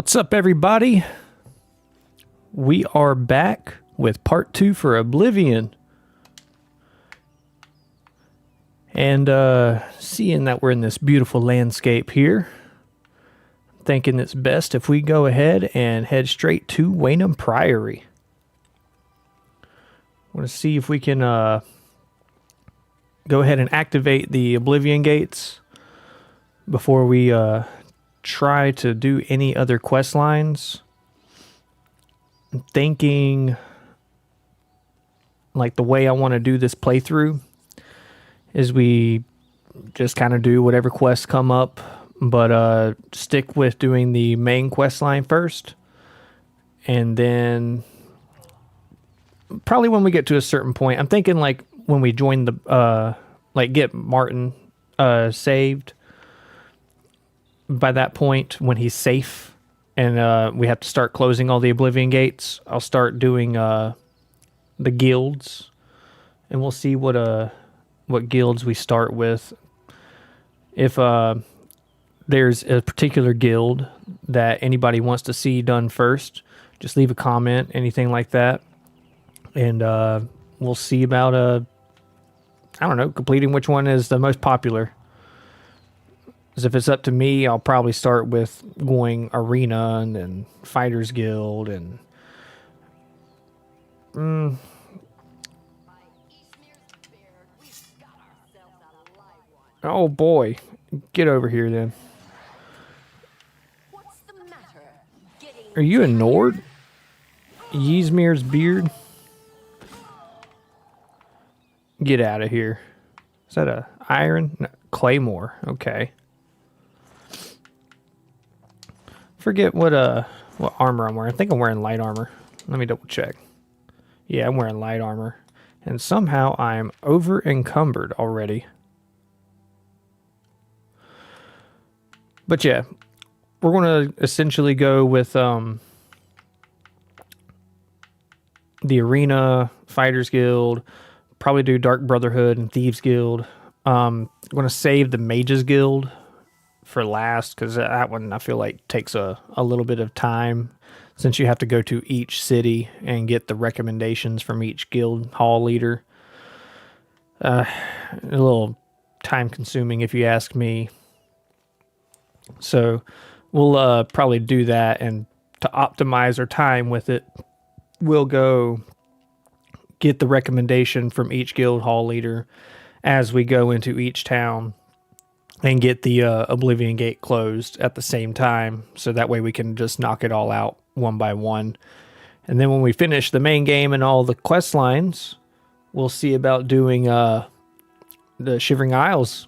What's up, everybody? We are back with part 2 for Oblivion. And seeing that we're in this beautiful landscape here, thinking it's best if we go ahead and head straight to Waynham Priory. I want to see if we can go ahead and activate the Oblivion gates before we try to do any other quest lines. I'm thinking like the way I want to do this playthrough is we just kind of do whatever quests come up, but stick with doing the main quest line first, and then probably when we get to a certain point, I'm thinking like when we join the like get Martin saved. By that point, when he's safe and we have to start closing all the Oblivion gates, I'll start doing the guilds, and we'll see what guilds we start with. If there's a particular guild that anybody wants to see done first, just leave a comment, anything like that, and we'll see about I don't know, completing which one is the most popular. Because if it's up to me, I'll probably start with going Arena and then Fighters Guild and... Oh boy. Get over here then. Are you a Nord? Ysmir's beard? Get out of here. Is that a iron? No, claymore. Okay. Forget what armor I'm wearing. I think I'm wearing light armor. Let me double check. Yeah, I'm wearing light armor. And somehow I'm over encumbered already. But yeah, we're going to essentially go with the Arena, Fighters Guild, probably do Dark Brotherhood and Thieves Guild. I'm going to save the Mages Guild for last, because that one I feel like takes a little bit of time, since you have to go to each city and get the recommendations from each guild hall leader. A little time consuming if you ask me. So we'll probably do that, and to optimize our time with it, we'll go get the recommendation from each guild hall leader as we go into each town and get the Oblivion Gate closed at the same time, so that way we can just knock it all out one by one. And then when we finish the main game and all the quest lines, we'll see about doing the Shivering Isles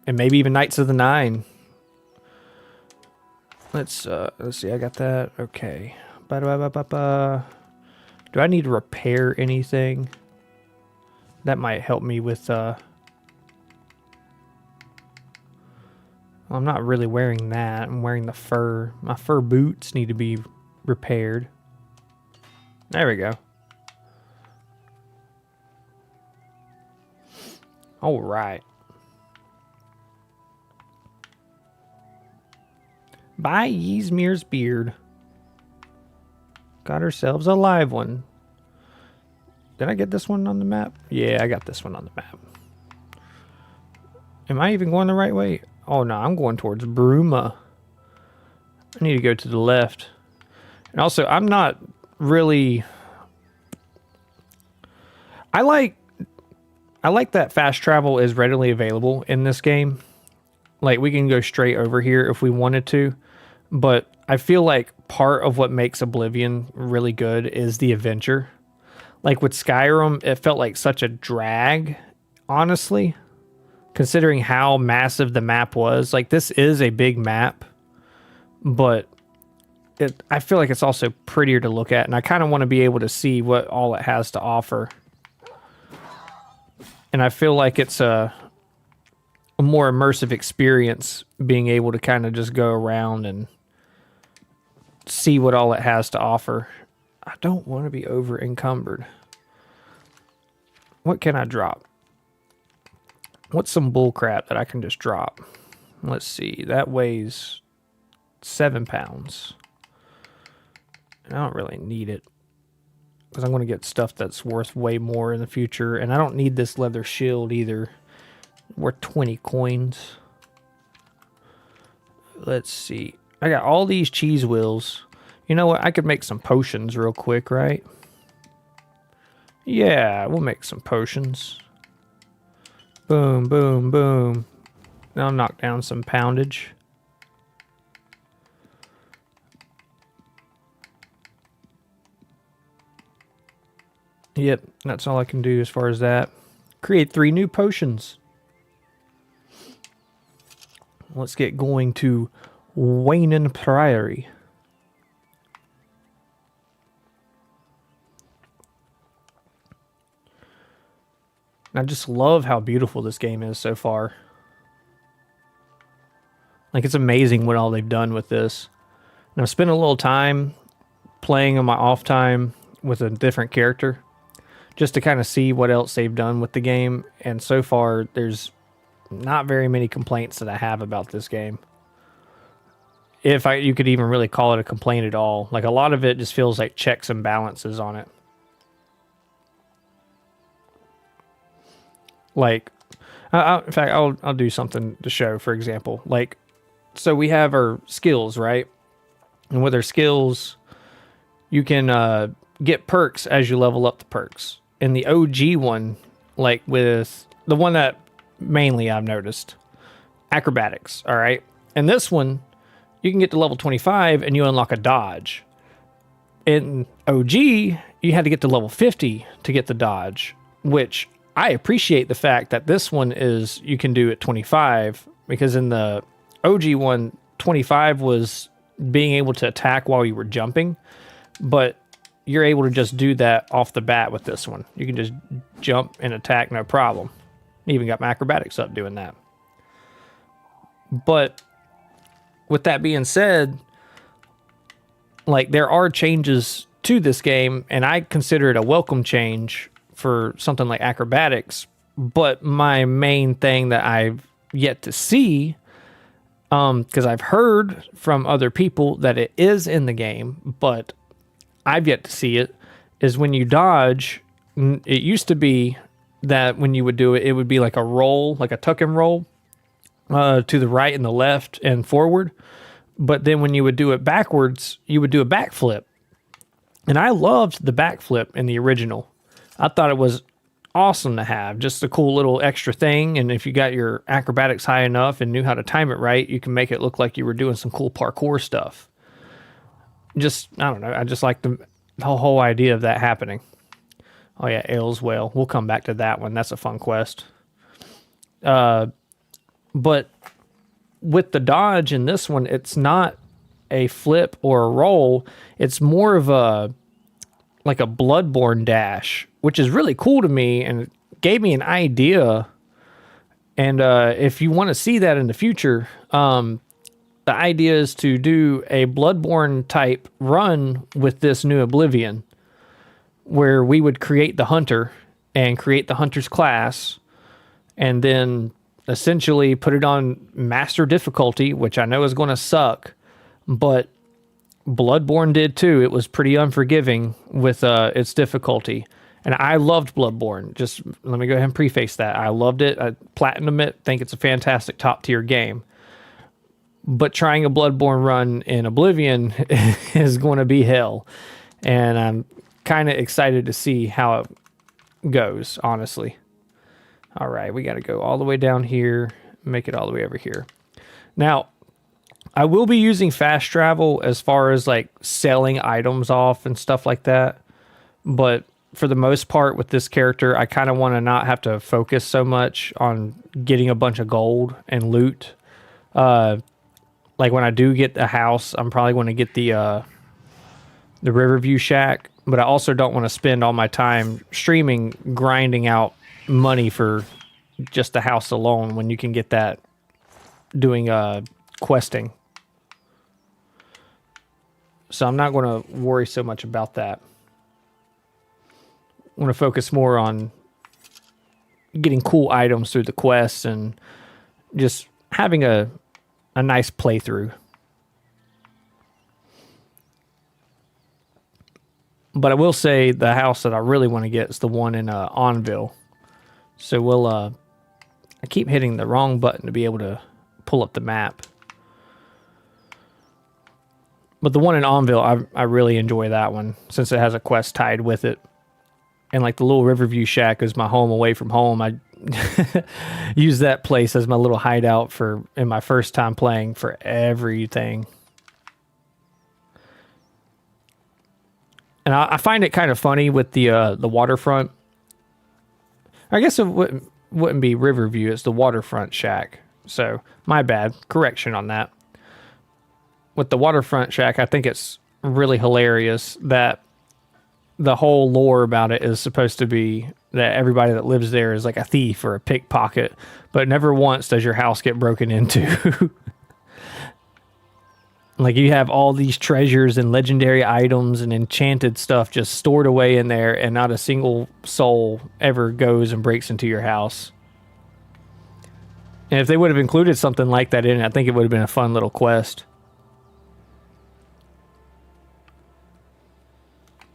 and maybe even Knights of the Nine. Let's see, I got that. Okay. Ba-da-ba-ba-ba. Do I need to repair anything? That might help me with I'm not really wearing that. I'm wearing the fur. My fur boots need to be repaired. There we go. All right. By Ysmir's beard. Got ourselves a live one. Did I get this one on the map? Yeah, I got this one on the map. Am I even going the right way? Oh no, I'm going towards Bruma. I need to go to the left. And also, I'm not really... I like that fast travel is readily available in this game. Like, we can go straight over here if we wanted to. But I feel like part of what makes Oblivion really good is the adventure. Like with Skyrim, it felt like such a drag, honestly. Considering how massive the map was. Like, this is a big map, but I feel like it's also prettier to look at, and I kind of want to be able to see what all it has to offer. And I feel like it's a more immersive experience, being able to kind of just go around and see what all it has to offer. I don't want to be over encumbered. What can I drop? What's some bull crap that I can just drop? Let's see. That weighs 7 pounds. I don't really need it, because I'm going to get stuff that's worth way more in the future. And I don't need this leather shield either. Worth 20 coins. Let's see. I got all these cheese wheels. You know what? I could make some potions real quick, right? Yeah, we'll make some potions. Boom, boom, boom. Now I'll knock down some poundage. Yep, that's all I can do as far as that. Create 3 new potions. Let's get going to Wayne Priory. I just love how beautiful this game is so far. Like, it's amazing what all they've done with this. And I've spent a little time playing on my off time with a different character, just to kind of see what else they've done with the game. And so far, there's not very many complaints that I have about this game. If you could even really call it a complaint at all. Like, a lot of it just feels like checks and balances on it. Like, in fact, I'll do something to show, for example. Like, so we have our skills, right? And with our skills, you can get perks as you level up the perks. In the OG one, like with the one that mainly I've noticed, acrobatics, all right? And this one, you can get to level 25 and you unlock a dodge. In OG, you had to get to level 50 to get the dodge, which I appreciate the fact that this one is you can do at 25, because in the OG one, 25 was being able to attack while you were jumping, but you're able to just do that off the bat with this one. You can just jump and attack, no problem. Even got my acrobatics up doing that. But with that being said, like, there are changes to this game, and I consider it a welcome change for something like acrobatics. But my main thing that I've yet to see, because I've heard from other people that it is in the game, but I've yet to see it, is when you dodge. It used to be that when you would do it, it would be like a roll, like a tuck and roll, to the right and the left and forward. But then when you would do it backwards, you would do a backflip. And I loved the backflip in the original. I thought it was awesome to have, just a cool little extra thing. And if you got your acrobatics high enough and knew how to time it right, you can make it look like you were doing some cool parkour stuff. Just, I don't know, I just like the whole idea of that happening. Oh yeah, Ale's Whale. We'll come back to that one. That's a fun quest. But with the dodge in this one, it's not a flip or a roll. It's more of a Bloodborne dash, which is really cool to me and gave me an idea. And if you want to see that in the future, the idea is to do a Bloodborne type run with this new Oblivion, where we would create the hunter and create the hunter's class, and then essentially put it on master difficulty, which I know is going to suck, but Bloodborne did too. It was pretty unforgiving with its difficulty. And I loved Bloodborne. Just let me go ahead and preface that. I loved it. I platinumed it. Think it's a fantastic top tier game. But trying a Bloodborne run in Oblivion is going to be hell. And I'm kind of excited to see how it goes, honestly. All right, we got to go all the way down here, make it all the way over here. Now, I will be using fast travel as far as like selling items off and stuff like that. But for the most part with this character, I kind of want to not have to focus so much on getting a bunch of gold and loot. Like when I do get a house, I'm probably going to get the Riverview Shack, but I also don't want to spend all my time streaming, grinding out money for just the house alone when you can get that doing questing. So I'm not going to worry so much about that. I want to focus more on getting cool items through the quests and just having a nice playthrough. But I will say the house that I really want to get is the one in Onville. So we'll I keep hitting the wrong button to be able to pull up the map. But the one in Onville, I really enjoy that one since it has a quest tied with it. And like the little Riverview Shack is my home away from home. I use that place as my little hideout for in my first time playing for everything. And I find it kind of funny with the waterfront. I guess it wouldn't be Riverview, it's the waterfront shack. So, my bad. Correction on that. With the waterfront shack, I think it's really hilarious that the whole lore about it is supposed to be that everybody that lives there is like a thief or a pickpocket, but never once does your house get broken into. Like you have all these treasures and legendary items and enchanted stuff just stored away in there, and not a single soul ever goes and breaks into your house. And if they would have included something like that in it, I think it would have been a fun little quest.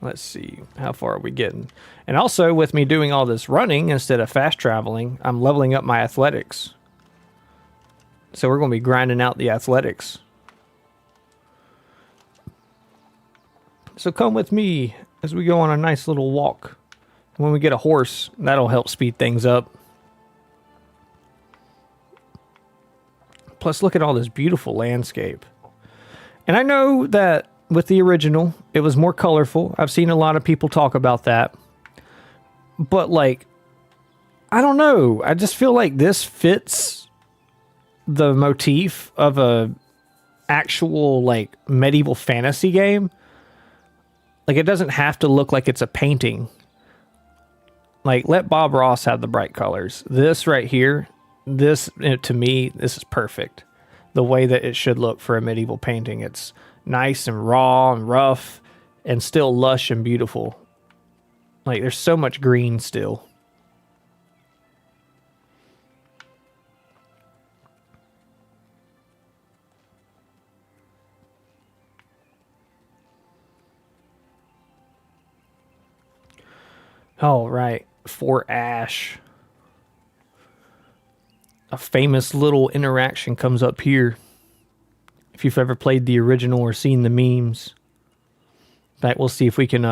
Let's see, how far are we getting? And also, with me doing all this running instead of fast traveling, I'm leveling up my athletics. So we're going to be grinding out the athletics. So come with me as we go on a nice little walk. And when we get a horse, that'll help speed things up. Plus, look at all this beautiful landscape. And I know that with the original, it was more colorful. I've seen a lot of people talk about that. But, like, I don't know. I just feel like this fits the motif of a actual, like, medieval fantasy game. Like, it doesn't have to look like it's a painting. Like, let Bob Ross have the bright colors. This right here, this, to me, this is perfect. The way that it should look for a medieval painting. It's nice and raw and rough and still lush and beautiful. Like, there's so much green still. All right, Fort Ash. A famous little interaction comes up here. If you've ever played the original or seen the memes. In fact, we'll see if we can,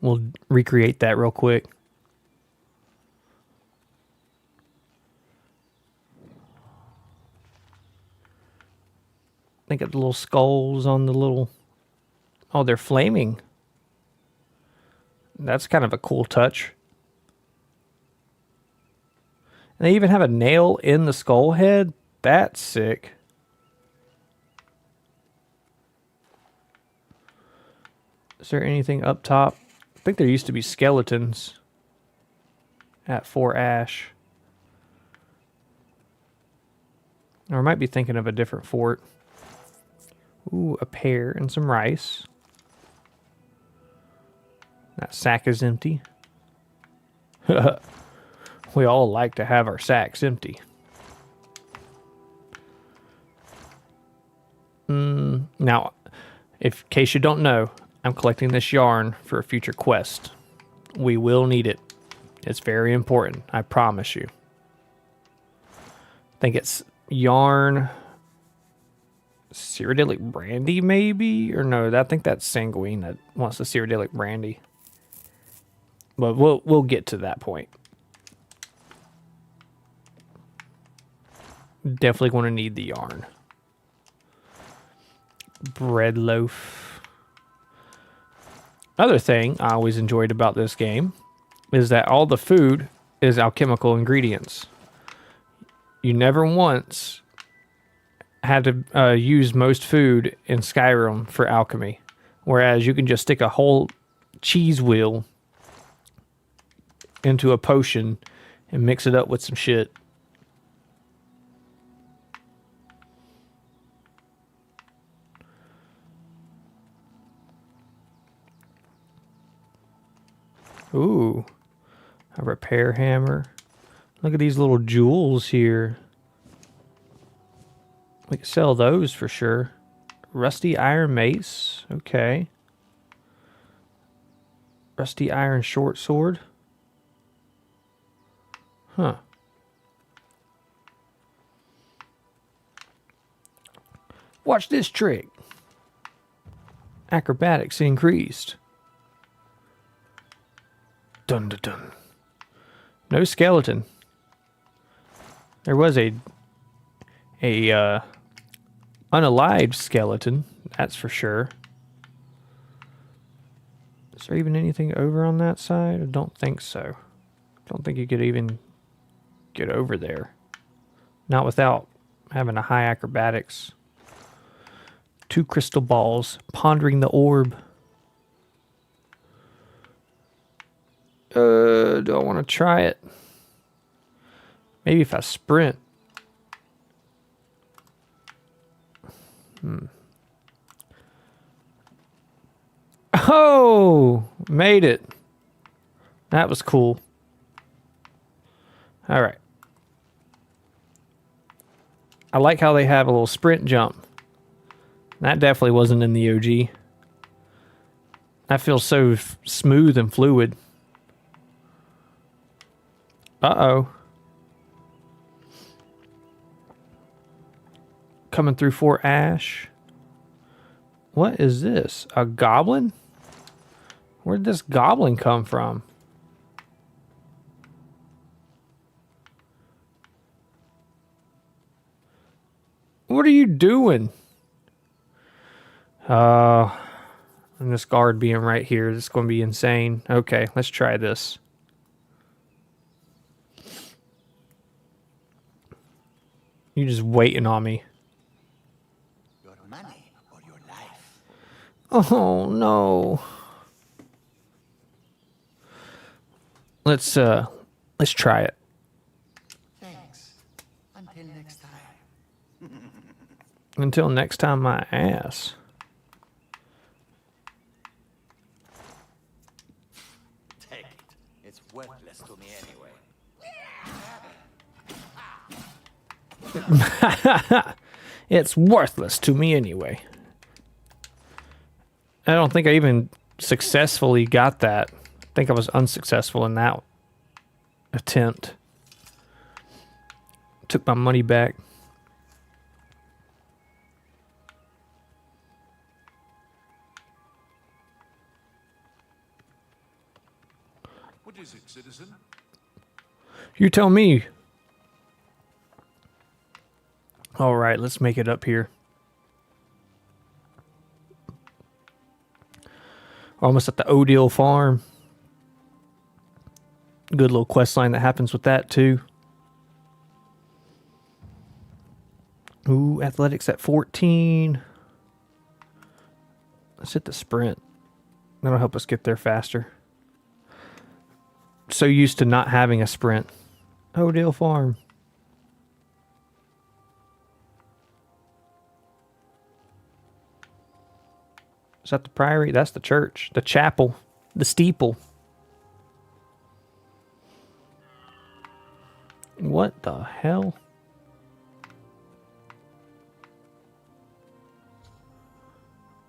we'll recreate that real quick. Think of the little skulls on the little... Oh, they're flaming. That's kind of a cool touch. And they even have a nail in the skull head. That's sick. Is there anything up top? I think there used to be skeletons at Fort Ash. Or I might be thinking of a different fort. Ooh, a pear and some rice. That sack is empty. We all like to have our sacks empty. Now, in case you don't know, I'm collecting this yarn for a future quest. We will need it. It's very important, I promise you. I think it's yarn... Cyrodiilic brandy, maybe? Or no, I think that's Sanguine that wants the Cyrodiilic brandy. But we'll get to that point. Definitely going to need the yarn. Bread loaf. Other thing I always enjoyed about this game is that all the food is alchemical ingredients. You never once had to use most food in Skyrim for alchemy. Whereas you can just stick a whole cheese wheel into a potion and mix it up with some shit. Ooh, a repair hammer. Look at these little jewels here. We can sell those for sure. Rusty iron mace. Okay. Rusty iron short sword. Huh. Watch this trick. Acrobatics increased. Dun dun dun. No skeleton. There was a unalived skeleton, that's for sure. Is there even anything over on that side? I don't think so. Don't think you could even get over there. Not without having a high acrobatics. 2 crystal balls, pondering the orb. Do I want to try it? Maybe if I sprint. Oh, made it. That was cool. All right. I like how they have a little sprint jump. That definitely wasn't in the OG. That feels so smooth and fluid. Uh-oh. Coming through Fort Ash. What is this? A goblin? Where'd this goblin come from? What are you doing? And this guard being right here, this is going to be insane. Okay, let's try this. You just waiting on me. Your money or your life? Oh no. Let's try it. Thanks. Until next time. Until next time, my ass. Take it. It's worthless to me anyway. It's worthless to me anyway. I don't think I even successfully got that. I think I was unsuccessful in that attempt. Took my money back. What is it, citizen? You tell me. All right, let's make it up here. Almost at the Odile farm. Good little quest line that happens with that too. Ooh, athletics at 14. Let's hit the sprint. That'll help us get there faster. So used to not having a sprint. Odile farm. Is that the priory? That's the church. The chapel. The steeple. What the hell?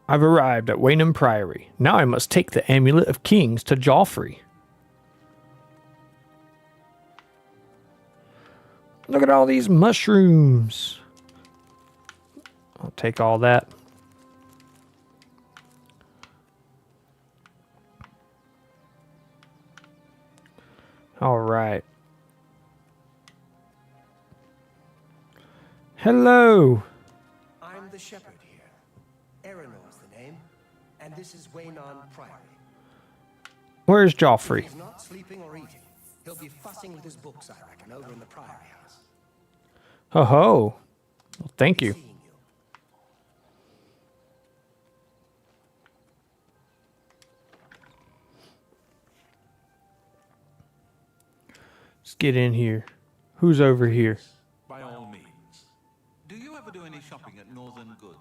I've arrived at Waynham Priory. Now I must take the Amulet of Kings to Joffrey. Look at all these mushrooms. I'll take all that. All right. Hello. I'm the shepherd here. Erenor is the name, and this is Waynham Priory. Where's Joffrey? He's not sleeping or eating. He'll be fussing with his books, I reckon, over in the Priory House. Ho ho. Well, thank you. Seeing you. Let's get in here. Who's over here? By all means. Do you ever do any shopping at Northern Goods?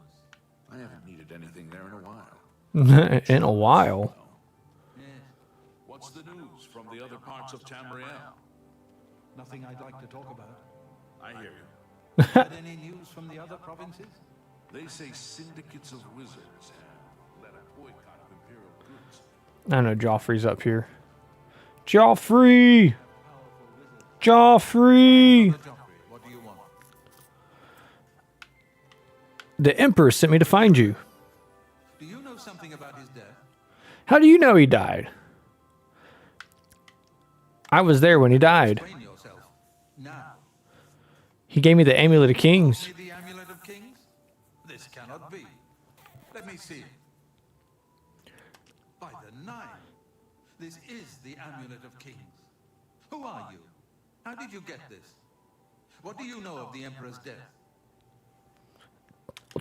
I haven't needed anything there in a while. In a while. Yes. What's the news from the other parts of Tamriel? Nothing I'd like to talk about. I hear you. Had any news from the other provinces? They say syndicates of wizards have led a boycott of Imperial goods. I know Joffrey's up here. Joffrey! Joffrey! Brother Joffrey, what do you want? The Emperor sent me to find you. Do you know something about his death? How do you know he died? I was there when he died. Explain yourself. Now. He gave me the Amulet of Kings. See the Amulet of Kings? This cannot be. Let me see it. By the Nine. This is the Amulet of Kings. Who are you? How did you get this? What do you know of the Emperor's death?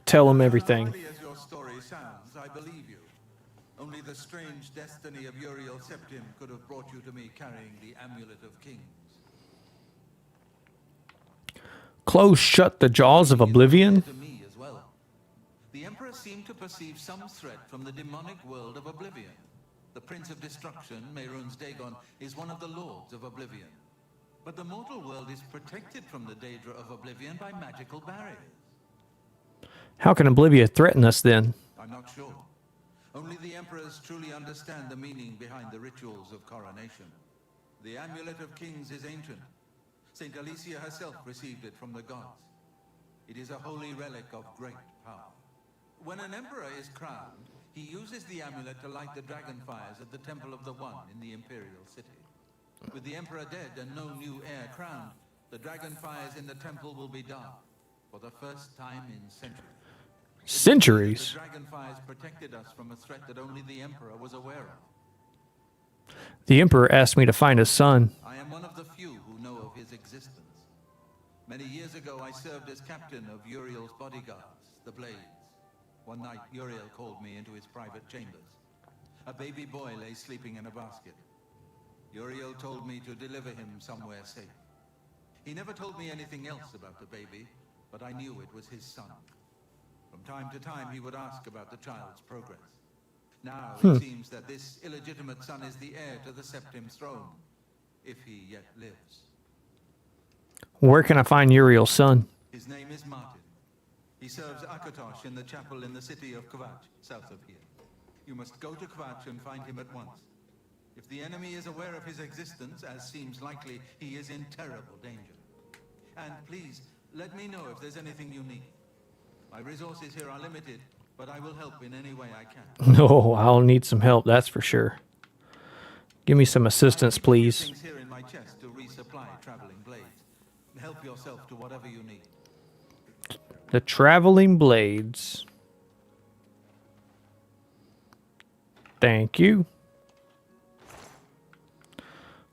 Tell him everything. As funny as your story sounds, I believe you. Only the strange destiny of Uriel Septim could have brought you to me carrying the Amulet of Kings. Close shut the jaws of Oblivion? To me as well. The Emperor seemed to perceive some threat from the demonic world of Oblivion. The Prince of Destruction, Mehrunes Dagon, is one of the Lords of Oblivion. But the mortal world is protected from the Daedra of Oblivion by magical barriers. How can Oblivion threaten us then? I'm not sure. Only the Emperors truly understand the meaning behind the rituals of coronation. The Amulet of Kings is ancient. Saint Alicia herself received it from the gods. It is a holy relic of great power. When an emperor is crowned, he uses the amulet to light the dragon fires at the Temple of the One in the Imperial City. With the emperor dead and no new heir crowned, the dragon fires in the temple will be dark for the first time in centuries. Centuries? The dragon fires protected us from a threat that only the emperor was aware of. The Emperor asked me to find his son. I am one of the few who know of his existence. Many years ago, I served as captain of Uriel's bodyguards, the Blades. One night, Uriel called me into his private chambers. A baby boy lay sleeping in a basket. Uriel told me to deliver him somewhere safe. He never told me anything else about the baby, but I knew it was his son. From time to time, he would ask about the child's progress. Now, it seems that this illegitimate son is the heir to the Septim throne, if he yet lives. Where can I find Uriel's son? His name is Martin. He serves Akatosh in the chapel in the city of Kvatch, south of here. You must go to Kvatch and find him at once. If the enemy is aware of his existence, as seems likely, he is in terrible danger. And please, let me know if there's anything you need. My resources here are limited, but I will help in any way I can. No, I'll need some help, that's for sure. Give me some assistance, please. Things here in my chest to resupply traveling blades. Help yourself to whatever you need. The traveling blades. Thank you.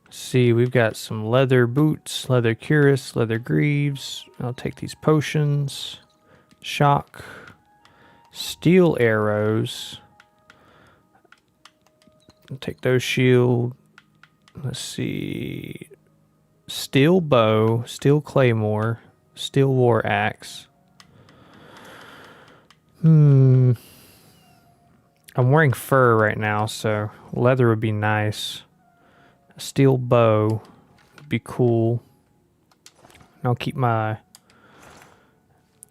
Let's see, we've got some leather boots, leather cuirass, leather greaves. I'll take these potions. Shock. Steel arrows. I'll take those shield. Let's see. Steel bow, steel claymore, steel war axe. I'm wearing fur right now, so leather would be nice. A steel bow would be cool. I'll keep my...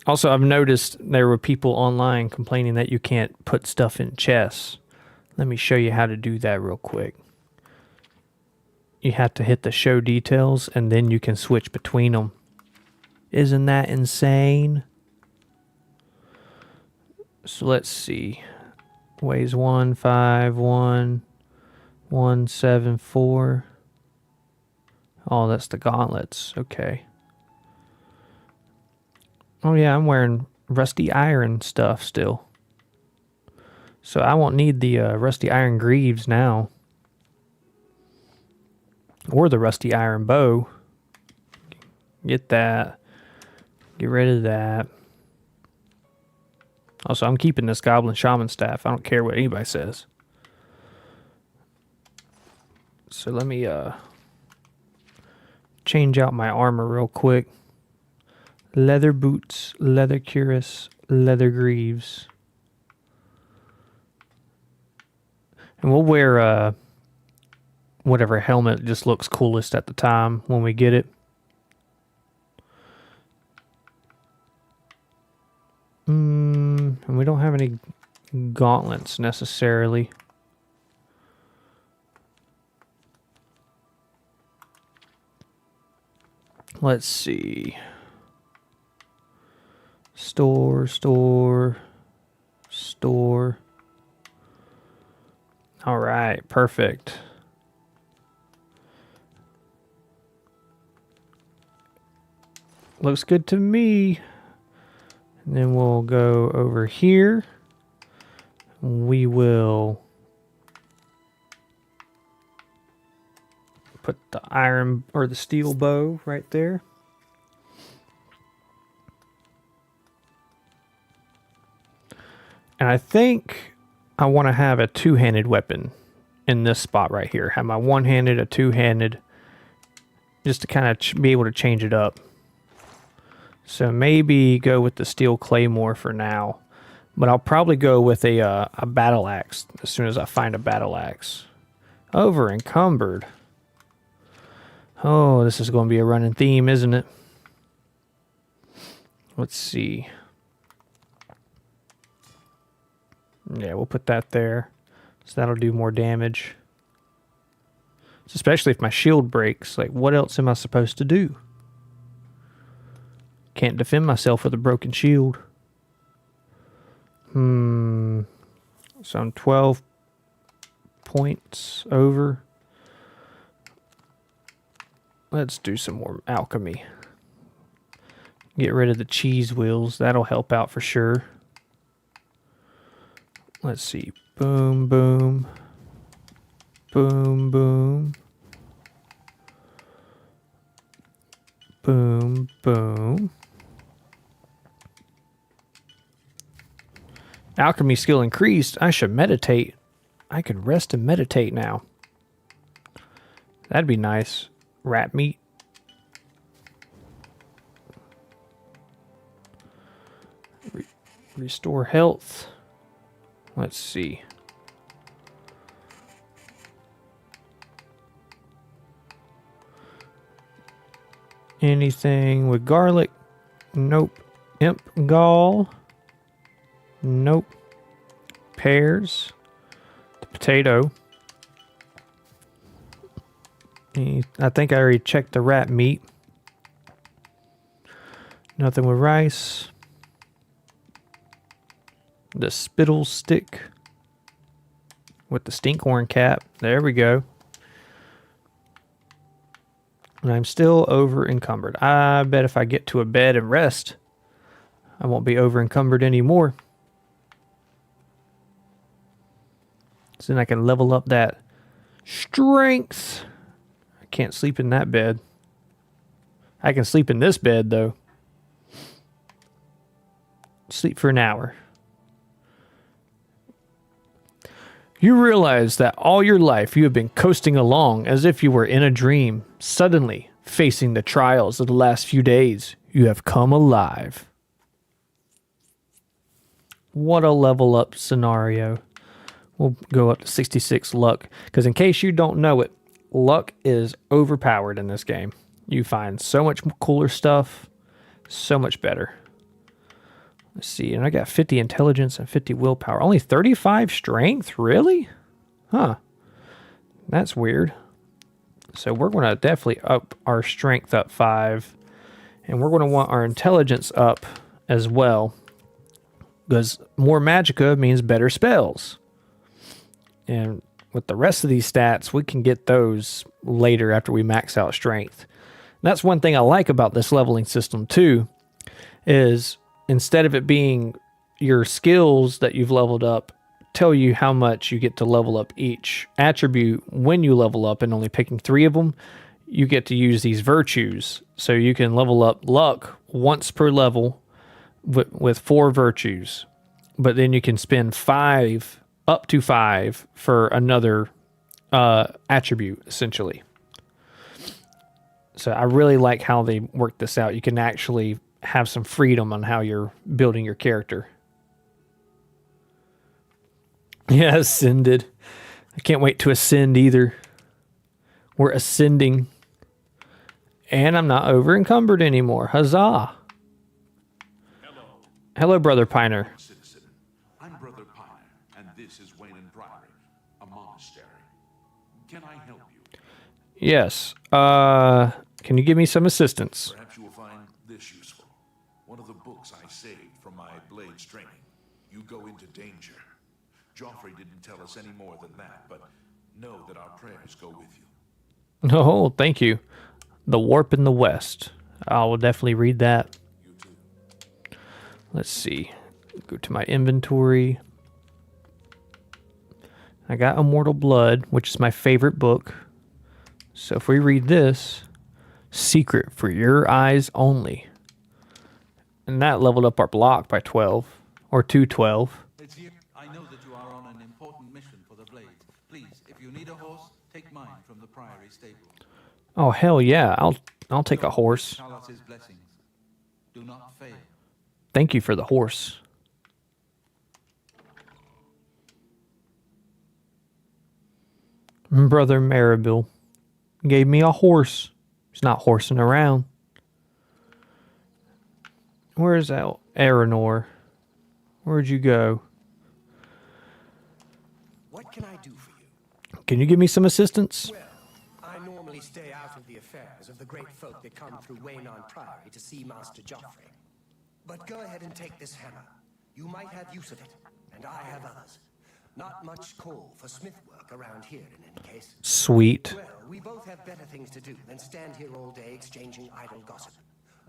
Also, I've noticed there were people online complaining that you can't put stuff in chests. Let me show you how to do that real quick. You have to hit the show details and then you can switch between them. Isn't that insane? So let's see. Weighs 151, 174. Oh, that's the gauntlets. Okay. Oh yeah, I'm wearing rusty iron stuff still. So I won't need the rusty iron greaves now. Or the rusty iron bow. Get that. Get rid of that. Also, I'm keeping this goblin shaman staff. I don't care what anybody says. So let me change out my armor real quick. Leather boots, leather cuirass, leather greaves. And we'll wear whatever helmet just looks coolest at the time when we get it. And we don't have any gauntlets necessarily. Let's see. Store, store, store. All right, perfect. Looks good to me. And then we'll go over here. We will put the iron or the steel bow right there. And I think I want to have a two-handed weapon in this spot right here. Have my one-handed, a two-handed, just to kind of be able to change it up. So maybe go with the steel claymore for now. But I'll probably go with a battle axe as soon as I find a battle axe. Over encumbered. Oh, this is going to be a running theme, isn't it? Let's see. Yeah, we'll put that there. So that'll do more damage. Especially if my shield breaks. Like, what else am I supposed to do? Can't defend myself with a broken shield. So I'm 12 points over. Let's do some more alchemy. Get rid of the cheese wheels. That'll help out for sure. Let's see. Boom, boom. Boom, boom. Boom, boom. Alchemy skill increased. I should meditate. I can rest and meditate now. That'd be nice. Rat meat. Restore health. Let's see. Anything with garlic? Nope. Imp gall? Nope. Pears. The potato. I think I already checked the rat meat. Nothing with rice. The spittle stick. With the stinkhorn cap. There we go. And I'm still over encumbered. I bet if I get to a bed and rest, I won't be over encumbered anymore. So then I can level up that strength. I can't sleep in that bed. I can sleep in this bed though. Sleep for an hour. You realize that all your life you have been coasting along as if you were in a dream. Suddenly, facing the trials of the last few days, you have come alive. What a level up scenario. We'll go up to 66 luck. Because in case you don't know it, luck is overpowered in this game. You find so much cooler stuff, so much better. Let's see, and I got 50 intelligence and 50 willpower. Only 35 strength? Really? Huh. That's weird. So we're going to definitely up our strength up 5. And we're going to want our intelligence up as well. Because more magicka means better spells. And with the rest of these stats, we can get those later after we max out strength. And that's one thing I like about this leveling system too, is instead of it being your skills that you've leveled up tell you how much you get to level up each attribute when you level up, and only picking 3 of them, you get to use these virtues. So you can level up luck once per level with 4 virtues. But then you can spend 5, up to 5, for another attribute, essentially. So I really like how they work this out. You can actually have some freedom on how you're building your character. Yeah, ascended. I can't wait to ascend either. We're ascending. And I'm not over encumbered anymore. Huzzah. Hello, Brother Piner. Citizen, I'm Brother Piner, and this is Wayne and Priory, a monastery. Can I help you? Yes. Can you give me some assistance? Perhaps you will find this useful. One of the books I saved from my blade's training. You go into danger. Joffrey didn't tell us any more than that, but know that our prayers go with you. Oh, thank you. The Warp in the West. I will definitely read that. You too. Let's see. Go to my inventory. I got Immortal Blood, which is my favorite book. So if we read this, Secret for Your Eyes Only. And that leveled up our block by 12. Or 212. It's here. I know that you are on an important mission for the Blades. Please, if you need a horse, take mine from the Priory stable. Oh, hell yeah. I'll take a horse. Talos' blessings. Do not fail. Thank you for the horse. Brother Maribel gave me a horse. He's not horsing around. Where is that Aranor? Where'd you go? What can I do for you? Can you give me some assistance? Well, I normally stay out of the affairs of the great folk that come through Waynon Priory to see Master Joffrey. But go ahead and take this hammer. You might have use of it, and I have others. Not much call for smith work around here in any case. Sweet. Well, we both have better things to do than stand here all day exchanging idle gossip.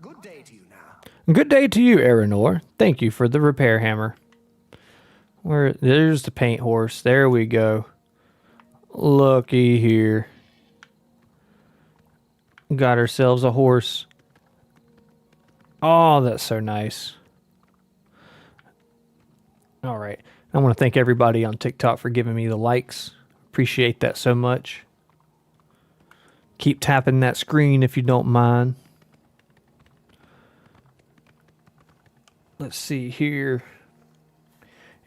Good day to you now. Good day to you, Aranor. Thank you for the repair hammer. There's the paint horse. There we go. Looky here. Got ourselves a horse. Oh, that's so nice. All right. I want to thank everybody on TikTok for giving me the likes. Appreciate that so much. Keep tapping that screen if you don't mind. Let's see here.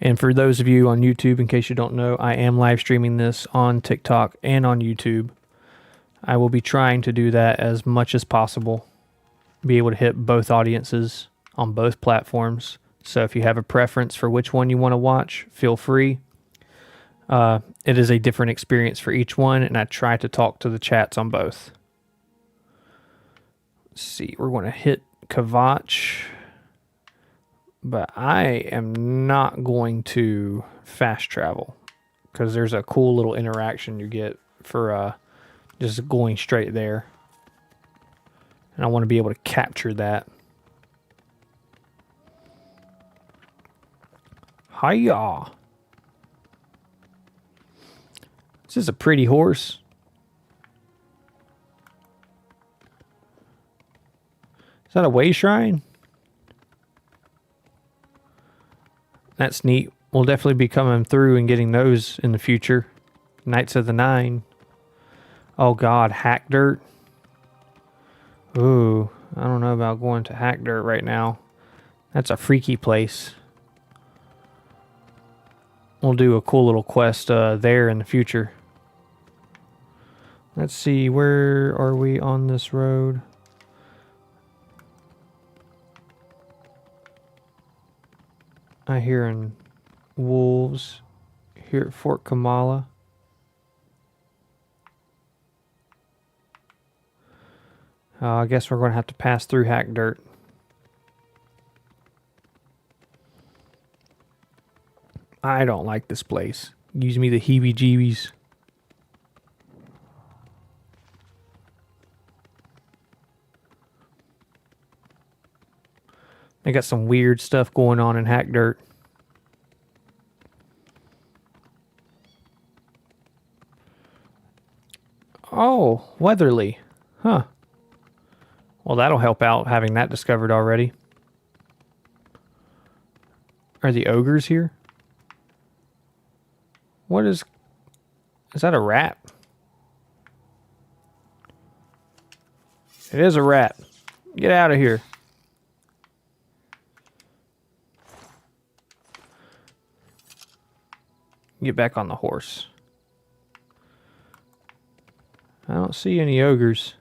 And for those of you on YouTube, in case you don't know, I am live streaming this on TikTok and on YouTube. I will be trying to do that as much as possible. Be able to hit both audiences on both platforms. So if you have a preference for which one you want to watch, feel free. It is a different experience for each one, and I try to talk to the chats on both. Let's see, we're going to hit Kvatch. But I am not going to fast travel because there's a cool little interaction you get for just going straight there. And I want to be able to capture that. Hiya! This is a pretty horse. Is that a way shrine? That's neat. We'll definitely be coming through and getting those in the future. Knights of the Nine. Oh God, Hack Dirt. Ooh, I don't know about going to Hack Dirt right now. That's a freaky place. We'll do a cool little quest there in the future. Let's see, where are we on this road? I hear wolves here at Fort Kamala. I guess we're going to have to pass through Hack Dirt. I don't like this place. Gives me the heebie-jeebies. They got some weird stuff going on in Hack Dirt. Oh, Weatherly. Huh. Well, that'll help out having that discovered already. Are the ogres here? What is that a rat? It is a rat. Get out of here. Get back on the horse. I don't see any ogres.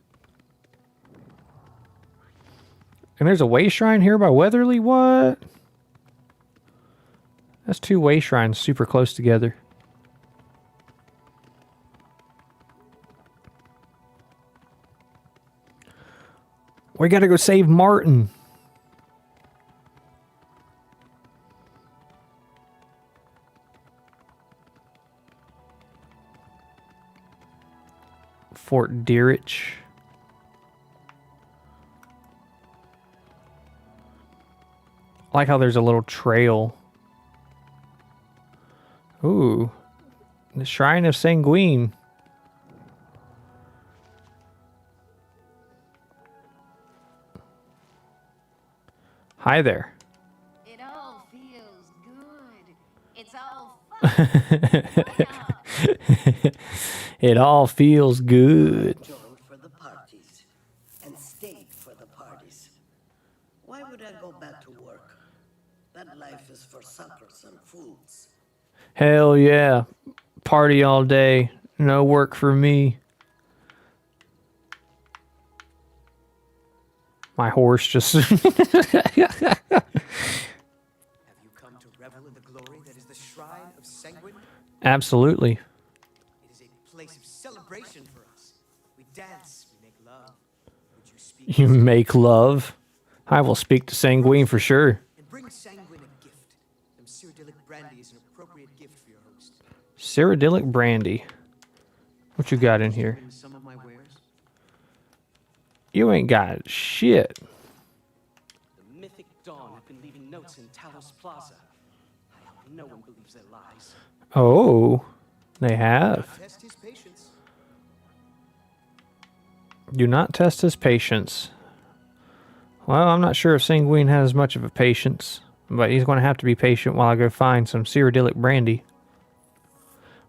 And there's a way shrine here by Weatherly? What? That's two way shrines super close together. We gotta go save Martin. Fort Deerich. I like how there's a little trail. Ooh. The Shrine of Sanguine. Hi there. It all feels good. It's all fun. It all feels good. Joined for the parties and stayed for the parties. Why would I go back to work? That life is for suckers and fools. Hell yeah. Party all day. No work for me. My horse just... Have you come to revel in the glory that is the Shrine of Sanguine? Absolutely. It is a place of celebration for us. We dance, we make love. Would you speak You make love. I will speak to Sanguine for sure. and bring Sanguine a gift? Some Cyrodiilic brandy is an appropriate gift for your host. Cyrodiilic brandy. What you got in here? Some of my wares. You ain't got shit. The mythic Dawn have been leaving notes in Talos Plaza. I hope no one believes their lies. Oh, they have. Test his patience. Do not test his patience. Well, I'm not sure if Sanguine has much of a patience, but he's going to have to be patient while I go find some Cyrodiilic brandy.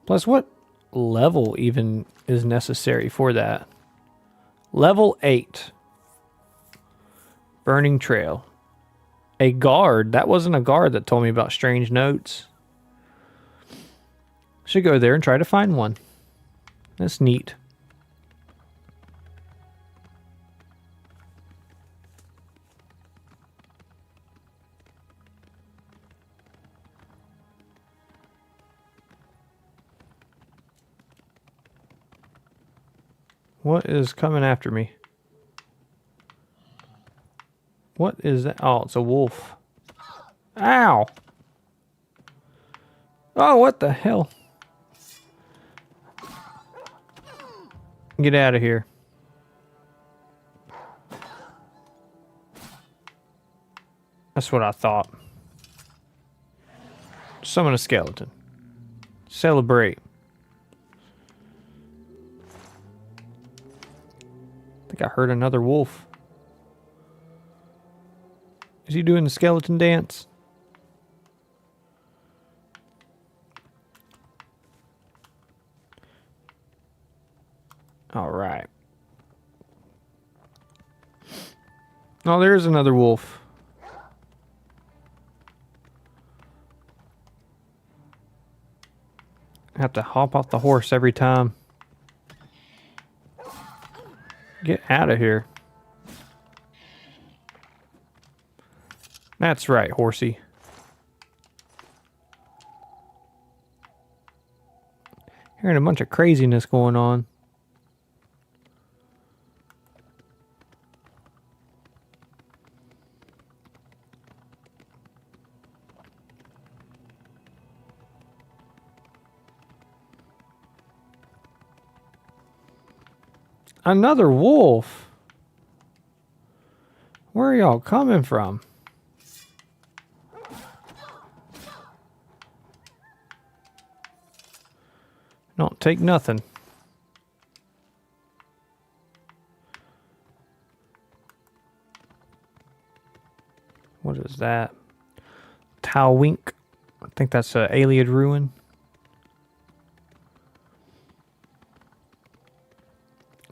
Plus, what level even is necessary for that? Level 8. Burning Trail. A guard. That wasn't a guard that told me about strange notes. Should go there and try to find one. That's neat. What is coming after me? What is that? Oh, it's a wolf. Ow! Oh, what the hell? Get out of here. That's what I thought. Summon a skeleton. Celebrate. I think I heard another wolf. Is he doing the skeleton dance? All right. Oh, there's another wolf. I have to hop off the horse every time. Get out of here. That's right, horsey. Hearing a bunch of craziness going on. Another wolf. Where are y'all coming from? Don't take nothing. What is that? Towwink. I think that's an Alien ruin.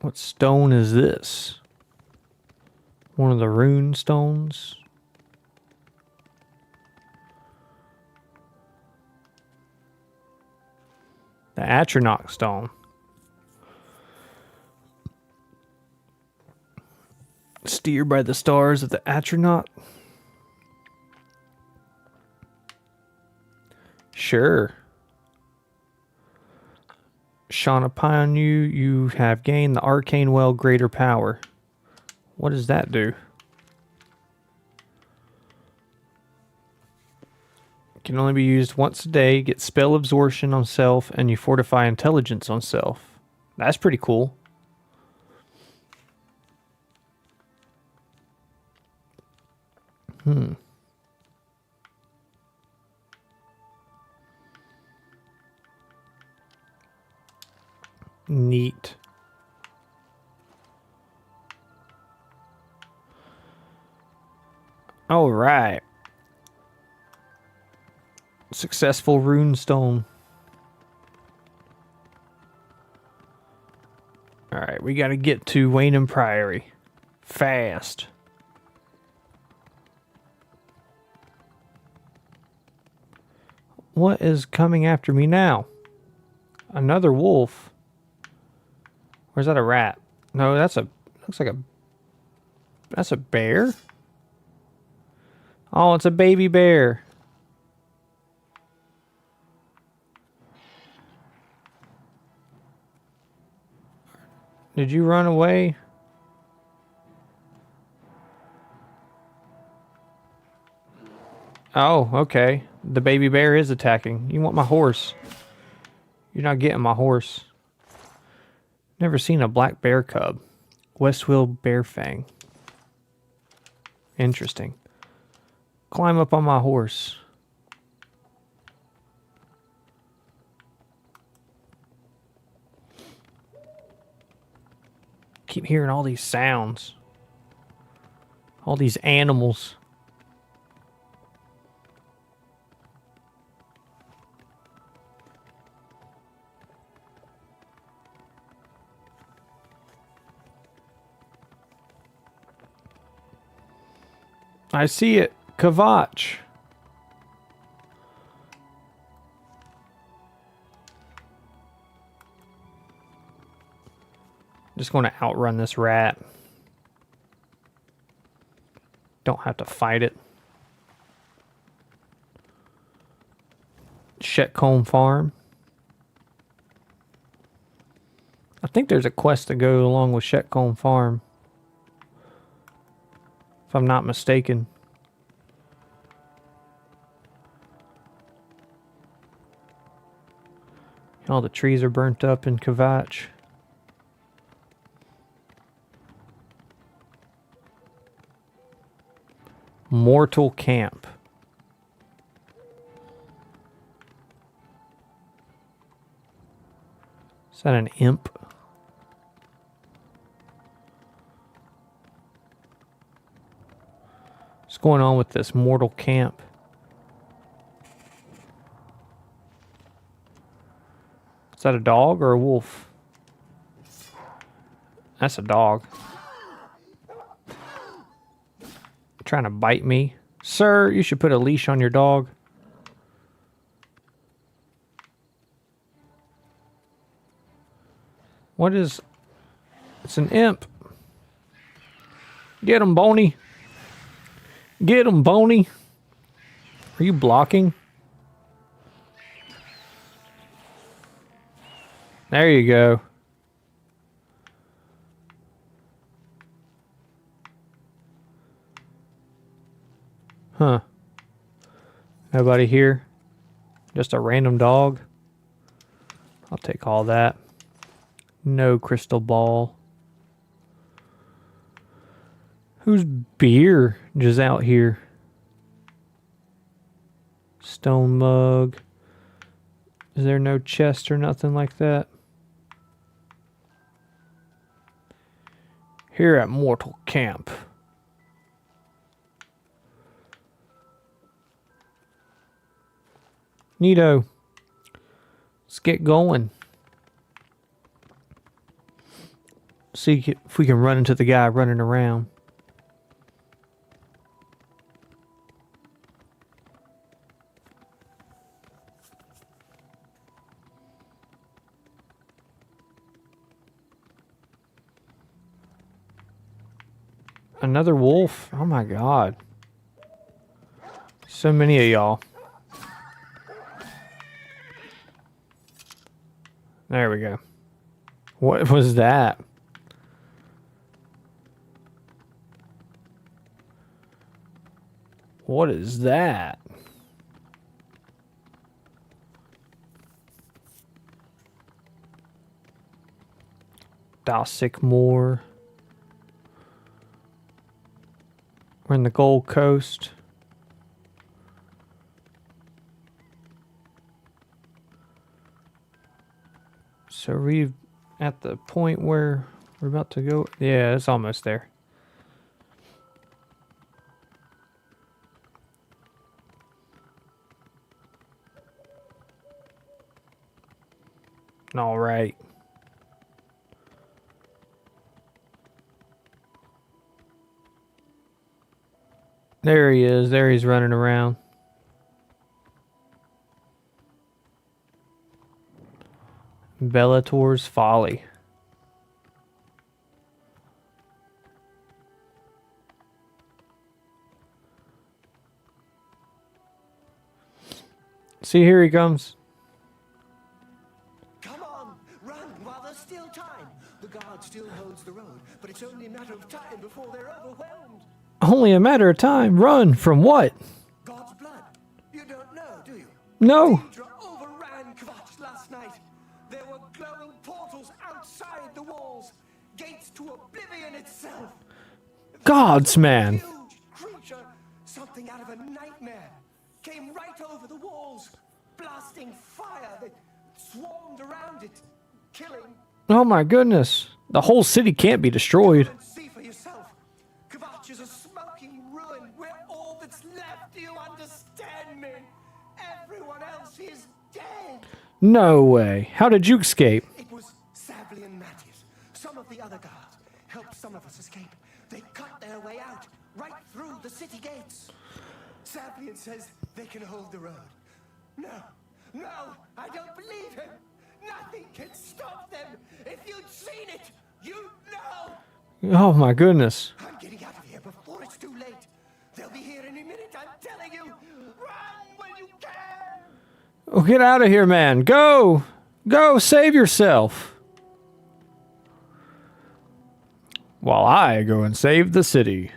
What stone is this? One of the rune stones. The Atronach stone. Steered by the stars of the Atronach. Sure. Shine upon you, you have gained the arcane well greater power. What does that do? Can only be used once a day. Get spell absorption on self, and you fortify intelligence on self. That's pretty cool. Neat. All right. Successful runestone. All right, we got to get to Wayne Priory fast. What is coming after me now? Another wolf. Or is that a rat? No, that's a looks like a that's a bear. Oh, it's a baby bear. Did you run away? Oh, okay. The baby bear is attacking. You want my horse. You're not getting my horse. Never seen a black bear cub. Westwill bear fang. Interesting. Climb up on my horse. Keep hearing all these sounds. All these animals. I see it. Kvatch. Just going to outrun this rat. Don't have to fight it. Shetcombe Farm. I think there's a quest to go along with Shetcombe Farm, if I'm not mistaken. All the trees are burnt up in Kvatch. Mortal Camp. Is that an imp? What's going on with this mortal camp? Is that a dog or a wolf? That's a dog. Trying to bite me. Sir, you should put a leash on your dog. What is... It's an imp. Get him, Boney. Get him, Boney. Are you blocking? There you go. Huh. Nobody here? Just a random dog? I'll take all that. No crystal ball. Whose beer is out here? Stone mug. Is there no chest or nothing like that? Here at Mortal Camp. Neato. Let's get going. See if we can run into the guy running around. Another wolf? Oh my god. So many of y'all. There we go. What was that? What is that? Sycamore. We're in the Gold Coast. So are we at the point where we're about to go? Yeah, it's almost there. All right. There he is. There he's running around. Bellator's Folly. See, here he comes. Come on, run while there's still time. The guard still holds the road, but it's only a matter of time before they're overwhelmed. Only a matter of time. Run from what? God's blood. You don't know, do you? No. Deidre overran Kvatch last night. There were glowing portals outside the walls, gates to Oblivion itself. Gods, man. Huge creature, something out of a nightmare, came right over the walls, blasting fire that swarmed around it, killing. Oh my goodness. The whole city can't be destroyed. And see for yourself. Kvatch is a smoking ruin. We're all that's left. Do you understand me? Everyone else is dead. No way. How did you escape? It was Savli and Matthias. Some of the other guards helped some of us escape. They cut their way out, right through the city gates. Savlian says they can hold the road. No, I don't believe him. Nothing can stop them. If you'd seen it, you'd know. Oh my goodness. I'm getting out of here before it's too late. They'll be here any minute, I'm telling you. Run when you can. Oh, get out of here, man. Go. Go, save yourself. While I go and save the city.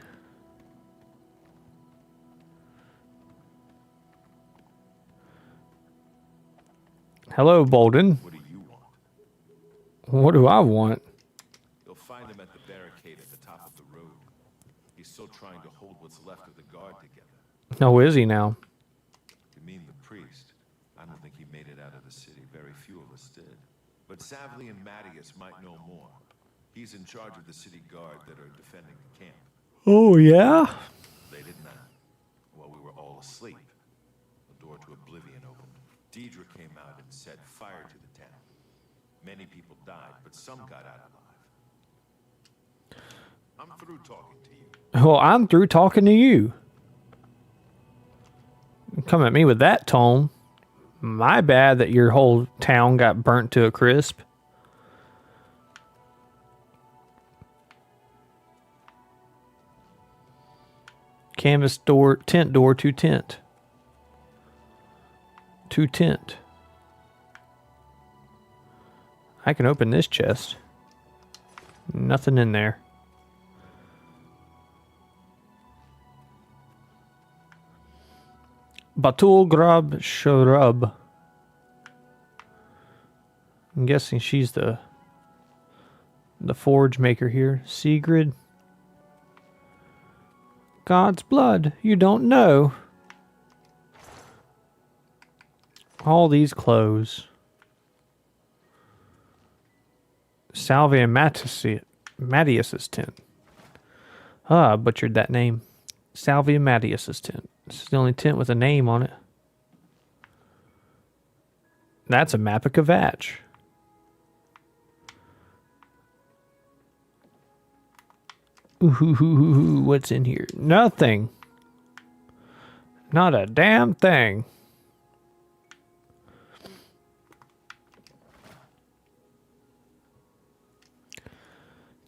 Hello, Bolden. What do you want? What do I want? You'll find him at the barricade at the top of the road. He's still trying to hold what's left of the guard together. Oh, is he now? You mean the priest? I don't think he made it out of the city. Very few of us did. But Savli and Matthias might know more. He's in charge of the city guard that are defending the camp. Oh, yeah? They did not. While we were all asleep, the door to Oblivion opened. Deidre came out and set fire to the town. Many people died, but some got out alive. I'm through talking to you. Well, I'm through talking to you. Come at me with that tone. My bad that your whole town got burnt to a crisp. Canvas door, tent door to tent. To tent. I can open this chest. Nothing in there. Batul Grab Sharub. I'm guessing she's the forge maker here. Sigrid. God's blood. You don't know. All these clothes. Salvia Matthias's tent. Ah, I butchered that name. Salvia Matthias's tent. This is the only tent with a name on it. That's a map of Kvatch. Ooh, what's in here? Nothing. Not a damn thing.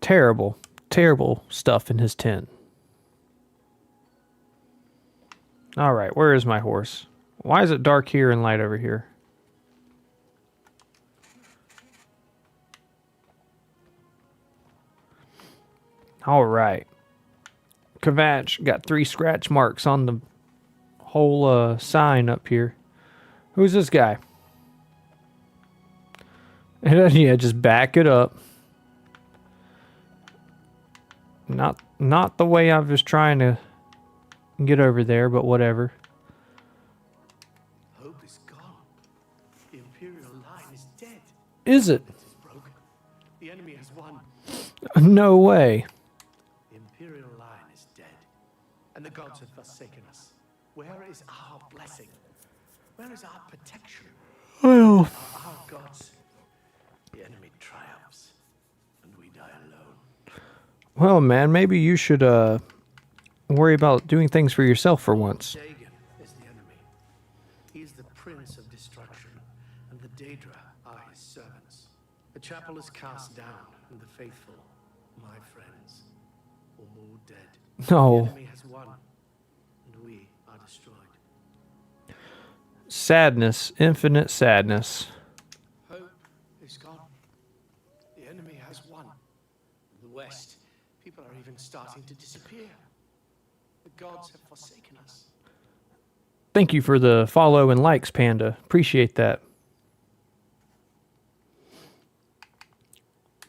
Terrible, terrible stuff in his tent. All right, where is my horse? Why is it dark here and light over here? All right. Kvatch got 3 scratch marks on whole sign up here. Who's this guy? Yeah, just back it up. Not the way I was trying to get over there, but whatever. Hope is gone. The Imperial line is dead. Is it? It is broken. The enemy has won. No way. The Imperial line is dead. And the gods have forsaken us. Where is our blessing? Where is our protection? Well, Our gods. The enemy triumphs. And we die alone. well, man, maybe you should worry about doing things for yourself for once. Dagon is the enemy. He is the prince of destruction, and the Daedra are his servants. The chapel is cast down, and the faithful, my friends, are all dead. No. The enemy has won, and we are destroyed. Sadness, infinite sadness. Hope is gone. The enemy has won. In the west, people are even starting to disappear. The gods have forsaken us. Thank you for the follow and likes, Panda. Appreciate that.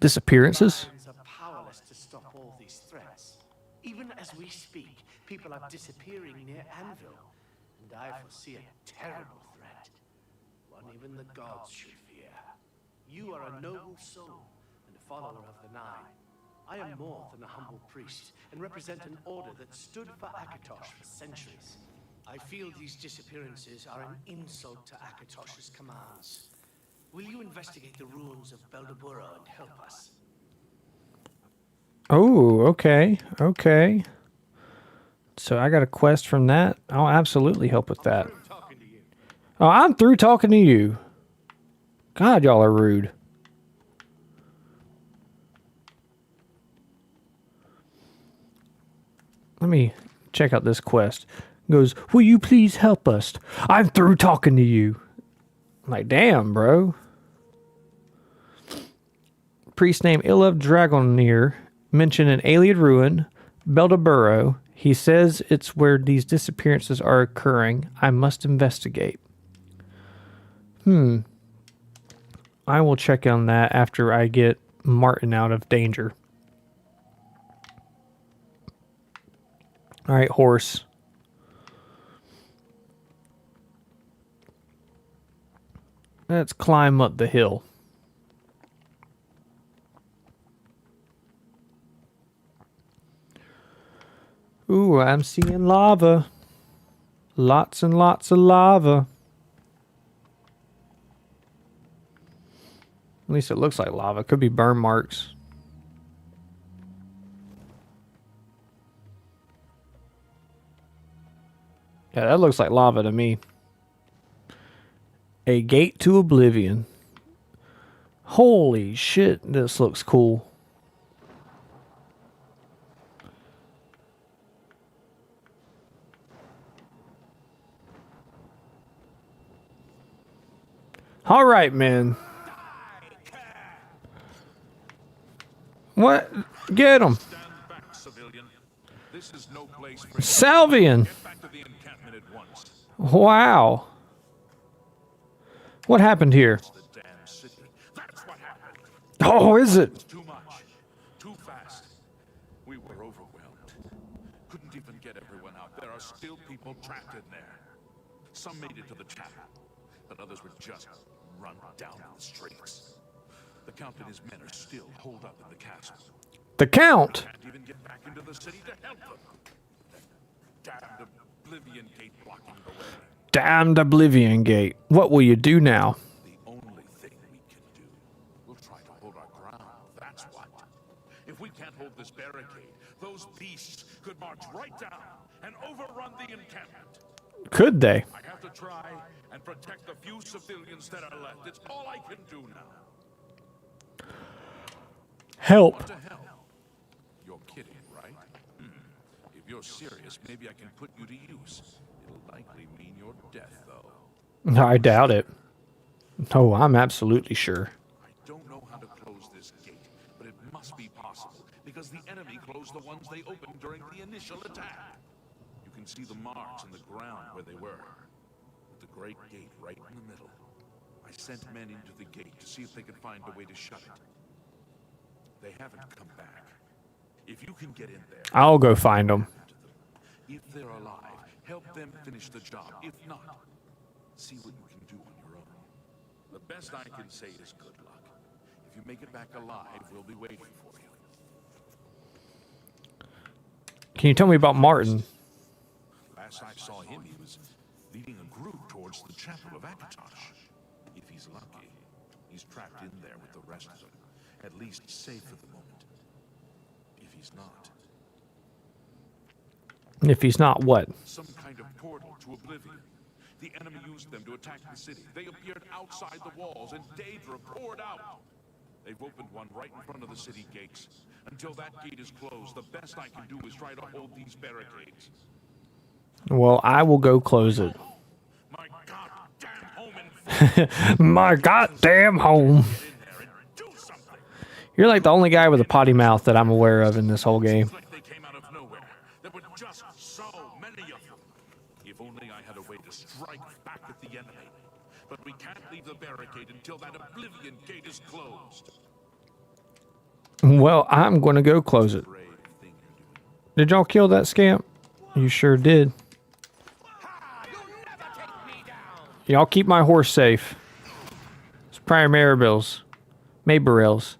Disappearances? Lions are powerless to stop all these threats. Even as we speak, people are disappearing near Anvil, and I foresee a terrible threat. One even the gods should fear. You are a noble soul and a follower of the Nine. I am more than a humble priest and represent an order that stood for Akatosh for centuries. I feel these disappearances are an insult to Akatosh's commands. Will you investigate the ruins of Beldaburo and help us? Oh, okay. Okay. So I got a quest from that. I'll absolutely help with that. Talking to you. Oh, I'm through talking to you. God, y'all are rude. Let me check out this quest. It goes, will you please help us? I'm through talking to you. I'm like, damn, bro. Priest named Ilov Dragonir mentioned an alien ruin, Beldaburo. He says it's where these disappearances are occurring. I must investigate. I will check on that after I get Martin out of danger. All right, horse. Let's climb up the hill. Ooh, I'm seeing lava. Lots and lots of lava. At least it looks like lava. Could be burn marks. Yeah, that looks like lava to me. A gate to Oblivion. Holy shit, this looks cool. All right, man. What? Get him. Stand back, civilian. This is no place for you. Salvian. Get back to the encampment at once. Wow. What happened here? The damn city. That's what happened. Oh, is it? Too much. Too fast. We were overwhelmed. Couldn't even get everyone out. There are still people trapped in there. Some made it to the chapel, but others were just run down in the streets. The Count and his men are still holed up in the castle. The Count. Can't even get back into the city to help them. That damned Oblivion gate blocking the way. Damned Oblivion Gate. What will you do now? The only thing we can do, we'll try to hold our ground. That's what. If we can't hold this barricade, those beasts could march right down and overrun the encampment. Could they? I have to try and protect the few civilians that are left. It's all I can do now. Help. What the hell? You're kidding, right? If you're serious, maybe I can put you to use. It'll likely mean your death, though. I doubt it. Oh, I'm absolutely sure. I don't know how to close this gate, but it must be possible, because the enemy closed the ones they opened during the initial attack. You can can see the marks in the ground where they were, with the great gate right in the middle. I sent men into the gate to see if they could find a way to shut it. They haven't come back. If you can get in there, I'll go find them. if they're alive, help them finish the job. If not, see what you can do on your own. The best I can say is good luck. If you make it back alive, we'll be waiting for you. Can you tell me about Martin? Last I saw him, he was leading a group towards the chapel of Akatosh. If he's lucky, he's trapped in there with the rest of them. At least safe for the moment. If he's not, If he's not, what? some kind of portal to Oblivion. The enemy used them to attack the city. They appeared outside the walls, and Daedra poured out. They've opened one right in front of the city gates. Until that gate is closed, the best I can do is try to hold these barricades. Well, I will go close it. My goddamn home and My goddamn home. get in there and do something. You're like the only guy with a potty mouth that I'm aware of in this whole game. It's like they came out of nowhere. There were just so many of them. If only I had a way to strike back at the enemy. But we can't leave the barricade until that Oblivion gate is closed. Well, I'm going to go close it. Brave thing you're doing. Did y'all kill that scamp? You sure did. Y'all keep my horse safe. It's Prior Maribel's. Mayberell's.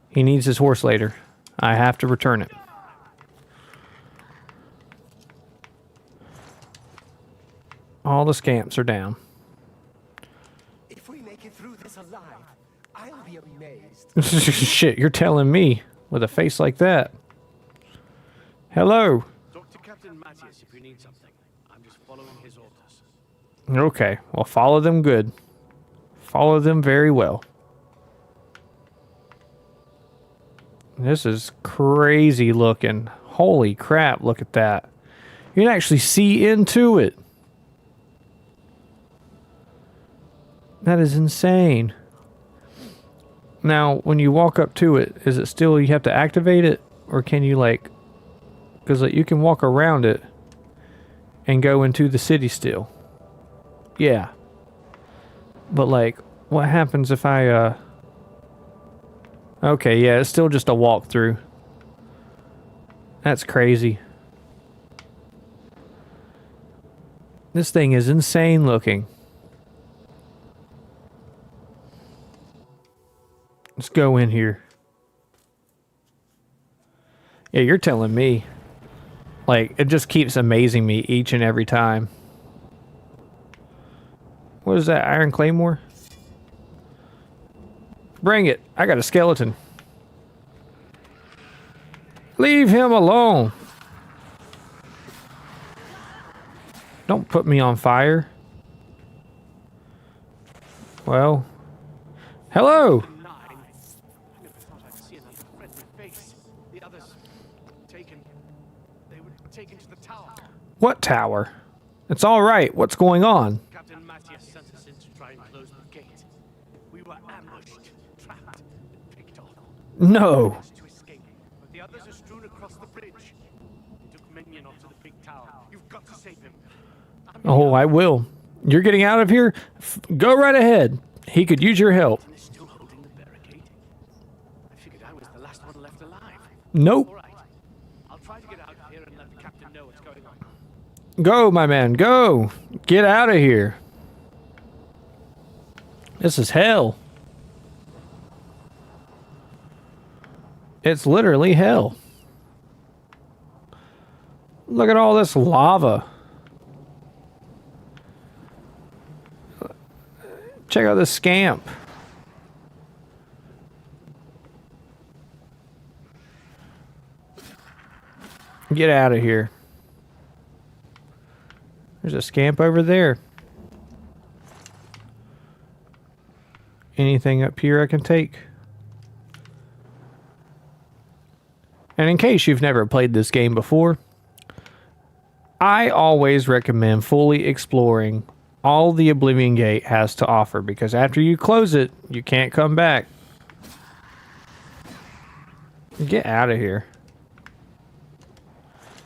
He needs his horse later. I have to return it. All the scamps are down. If we make it through this alive, I'll be amazed. Shit, you're telling me with a face like that. Hello. Talk to Captain Matthias if you need something. I'm just following his orders. Okay, well, follow them good. Follow them very well. This is crazy looking. Holy crap, look at that. You can actually see into it. That is insane. Now, when you walk up to it, is it still you have to activate it? Or can you like... Because like, you can walk around it and go into the city still. Yeah. But like, what happens if I... Okay, yeah, it's still just a walkthrough. That's crazy. This thing is insane looking. Let's go in here. Yeah, you're telling me. Like, it just keeps amazing me each and every time. What is that, Iron Claymore? Bring it. I got a skeleton. Leave him alone. Don't put me on fire. Well. Hello. 9. I never thought I'd see another friendly face. The others taken. They were taken to the tower. What tower? It's all right. What's going on? Captain Matthias sent us in to try and close the gate. We were ambushed, trapped, and picked off. No. Managed to escape, but the others are strewn across the bridge. They took Minion off to the big tower. You've got to save him. Oh, I will. You're getting out of here? Go right ahead. He could use your help. Is still holding the barricade. I figured I was the last one left alive. Nope. All right. I'll try to get out of here and let the captain know what's going on. Go, my man. Go. Get out of here. This is hell. It's literally hell. Look at all this lava. Check out this scamp. Get out of here. There's a scamp over there. Anything up here I can take? And in case you've never played this game before, I always recommend fully exploring all the Oblivion Gate has to offer, because after you close it, you can't come back. Get out of here.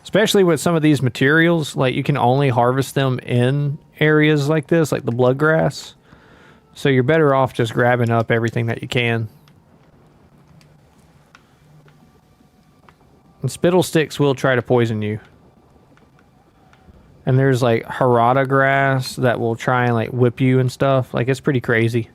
Especially with some of these materials, like you can only harvest them in areas like this, like the blood grass. So you're better off just grabbing up everything that you can. And spittle sticks will try to poison you. And there's like harada grass that will try and like whip you and stuff. Like it's pretty crazy.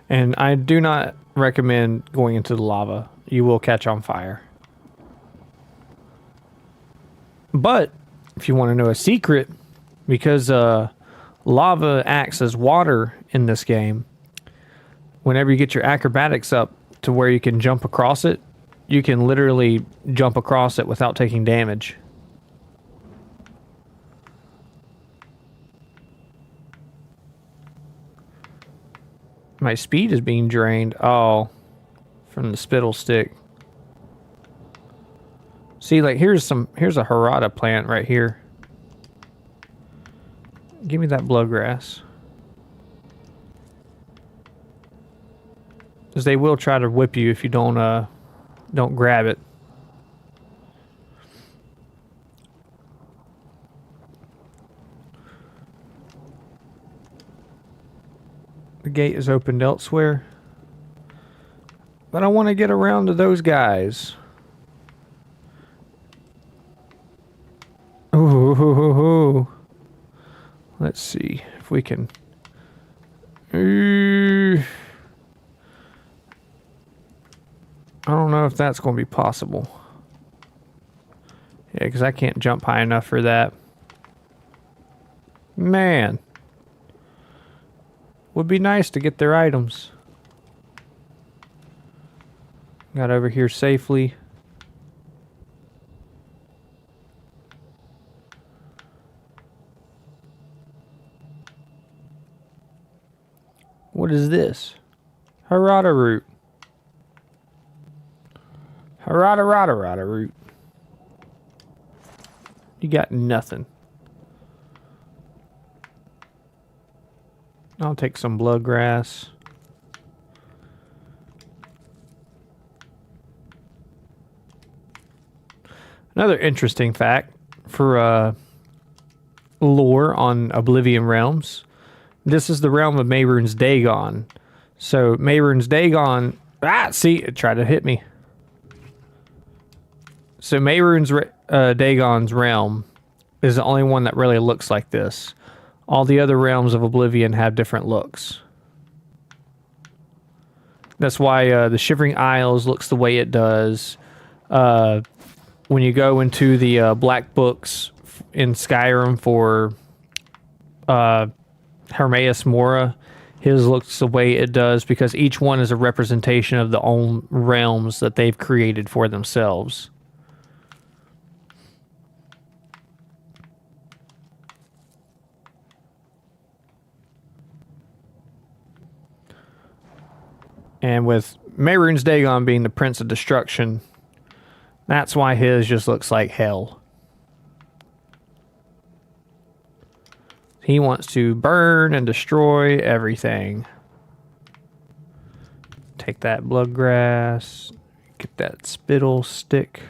And I do not recommend going into the lava. You will catch on fire. But if you want to know a secret, because lava acts as water in this game, whenever you get your acrobatics up to where you can jump across it, you can literally jump across it without taking damage. My speed is being drained. Oh, from the spittle stick. See, like here's a harada plant right here. Give me that blood grass. Because they will try to whip you if you don't grab it. The gate is opened elsewhere. But I want to get around to those guys. Ooh. Let's see if we can... I don't know if that's going to be possible. Yeah, because I can't jump high enough for that. Man. Would be nice to get their items. Got over here safely. What is this? Harada root. Harada root. You got nothing. I'll take some blood grass. Another interesting fact for lore on Oblivion realms. This is the realm of Mehrunes Dagon. So Mehrunes Dagon... see, it tried to hit me. So Mehrunes Dagon's realm is the only one that really looks like this. All the other realms of Oblivion have different looks. That's why the Shivering Isles looks the way it does. When you go into the Black Books in Skyrim for Hermaeus Mora, his looks the way it does because each one is a representation of the own realms that they've created for themselves. And with Mehrunes Dagon being the Prince of Destruction, that's why his just looks like hell. He wants to burn and destroy everything. Take that blood grass. Get that spittle stick.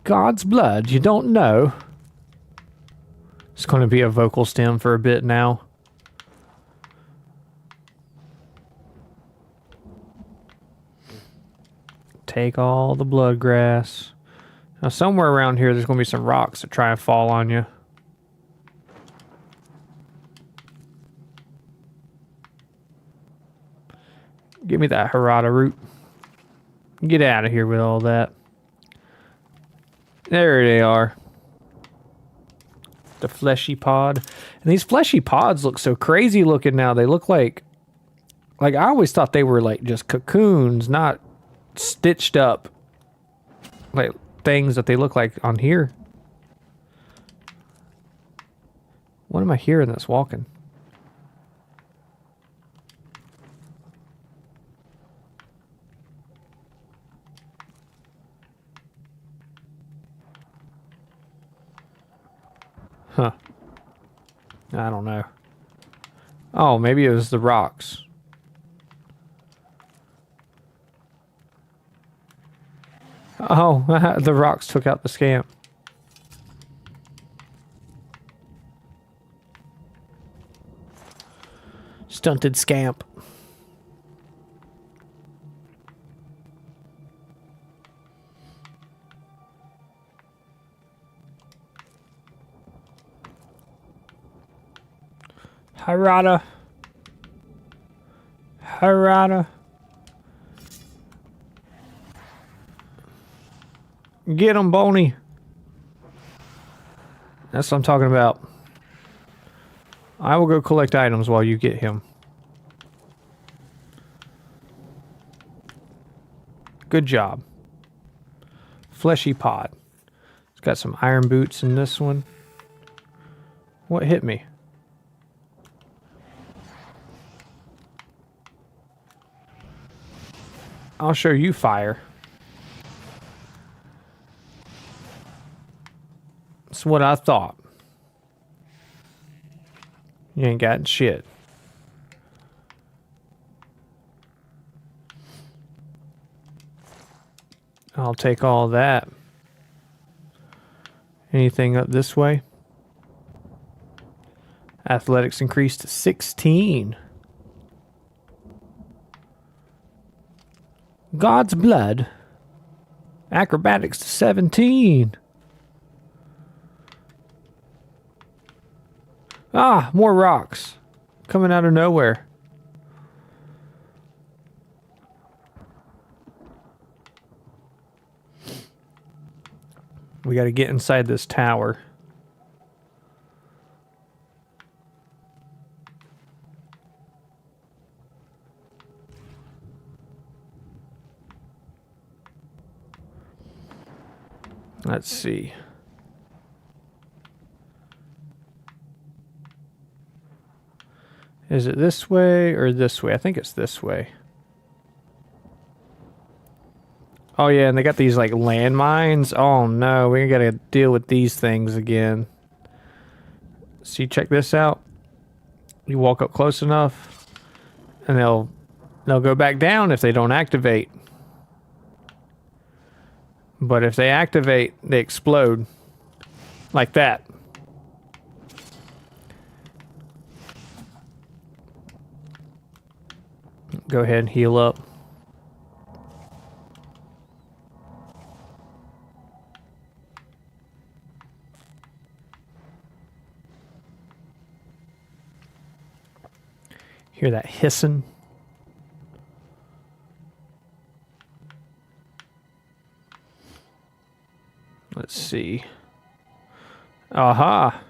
God's blood, you don't know. It's going to be a vocal stem for a bit now. Take all the blood grass. Now somewhere around here there's going to be some rocks that try and fall on you. Give me that harada root. Get out of here with all that. There they are. The fleshy pod. And these fleshy pods look so crazy looking now. They look like I always thought they were like just cocoons, not stitched up like things that they look like on here. What am I hearing that's walking? I don't know. Oh, maybe it was the rocks. Oh, the rocks took out the scamp. Stunted scamp. Harada. Harada. Get him, Boney. That's what I'm talking about. I will go collect items while you get him. Good job. Fleshy pod. It's got some iron boots in this one. What hit me? I'll show you fire. That's what I thought. You ain't got shit. I'll take all that. Anything up this way? Athletics increased to 16. God's blood. Acrobatics to 17. Ah, more rocks. Coming out of nowhere. We got to get inside this tower. Let's see. Is it this way or this way? I think it's this way. Oh yeah, and they got these like landmines. Oh no, we gotta deal with these things again. See, check this out. You walk up close enough, and they'll go back down if they don't activate. But if they activate, they explode. Like that. Go ahead and heal up. Hear that hissing? Let's see. Aha!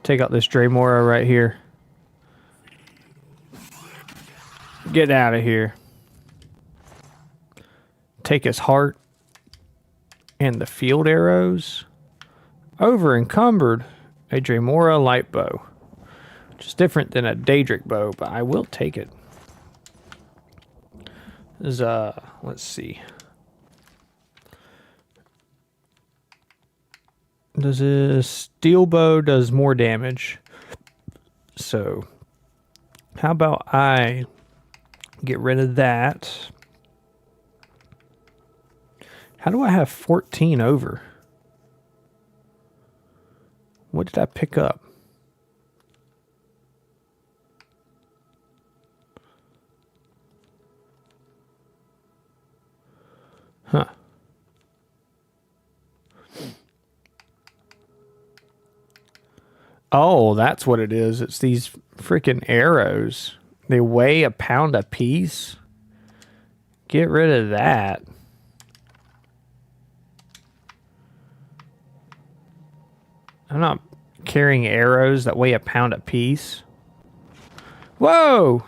Take out this Dremora right here. Get out of here. Take his heart and the field arrows. Over encumbered a Dremora light bow. Which is different than a Daedric bow, but I will take it. This is, let's see. Does a steel bow does more damage. So, how about I get rid of that? How do I have 14 over? What did I pick up? Huh. Oh, that's what it is. It's these freaking arrows. They weigh a pound a piece. Get rid of that. I'm not carrying arrows that weigh a pound a piece. Whoa!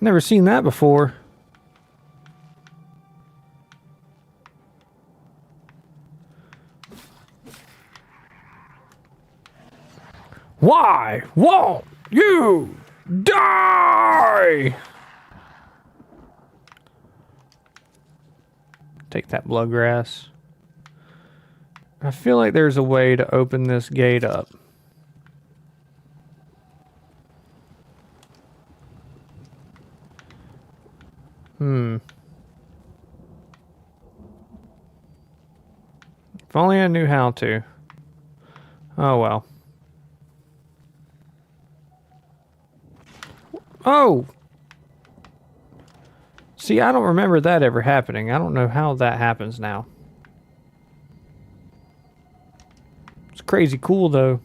Never seen that before. Why won't you die? Take that bloodgrass. I feel like there's a way to open this gate up. If only I knew how to. Oh well. Oh! See, I don't remember that ever happening. I don't know how that happens now. It's crazy cool though.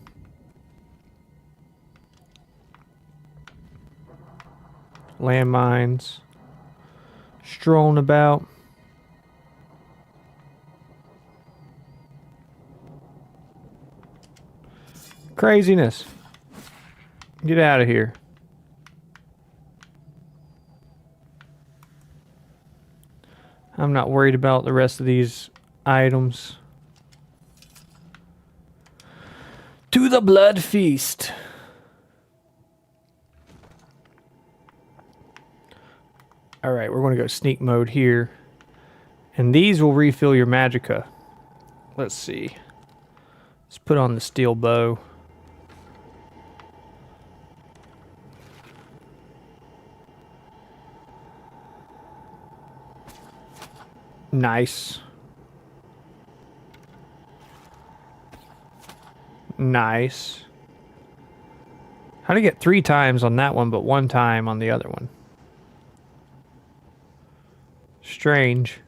Landmines. Strolling about. Craziness. Get out of here. I'm not worried about the rest of these items. To the blood feast. Alright, we're going to go sneak mode here. And these will refill your magicka. Let's see. Let's put on the steel bow. Nice. Nice. How to get 3 times on that one, but 1 time on the other one? Strange.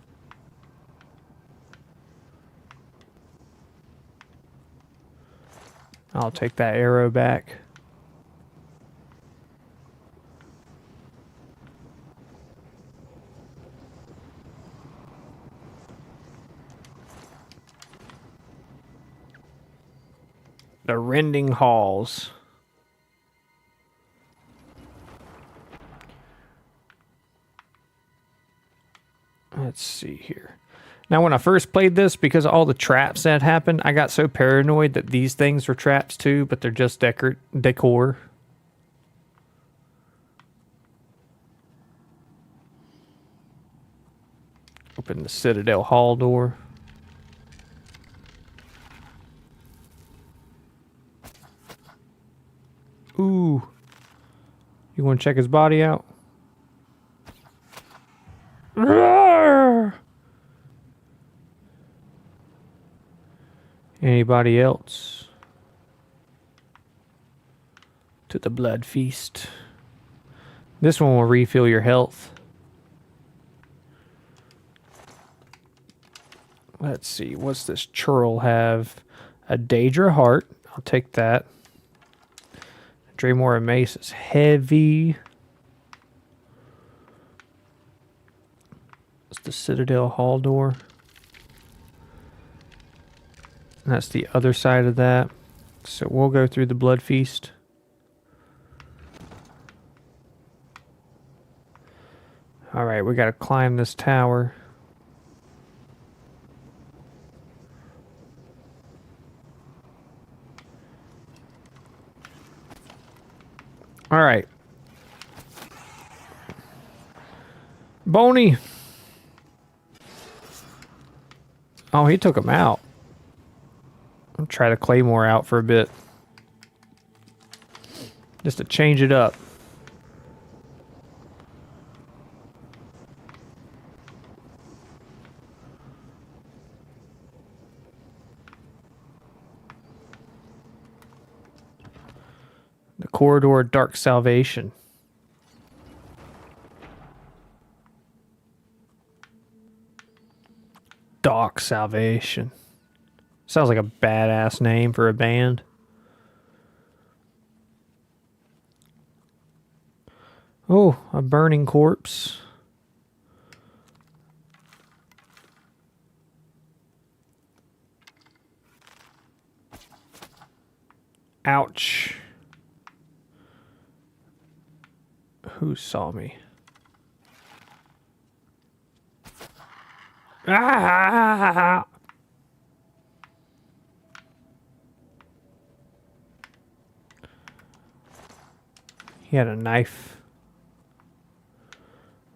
I'll take that arrow back. The rending halls. Let's see here. Now, when I first played this, because of all the traps that happened, I got so paranoid that these things were traps too, but they're just decor. Open the Citadel Hall door. Ooh. You want to check his body out? Roar! Anybody else? To the blood feast. This one will refill your health. Let's see. What's this churl have? A Daedra heart. I'll take that. Draymora mace is heavy. It's the Citadel Hall door. And that's the other side of that. So we'll go through the blood feast. Alright, we gotta climb this tower. Alright. Boney. Oh, he took him out. I'll try the Claymore out for a bit. Just to change it up. The Corridor of Dark Salvation. Dark Salvation. Sounds like a badass name for a band. Oh, a burning corpse. Ouch. Who saw me? Ah! He had a knife.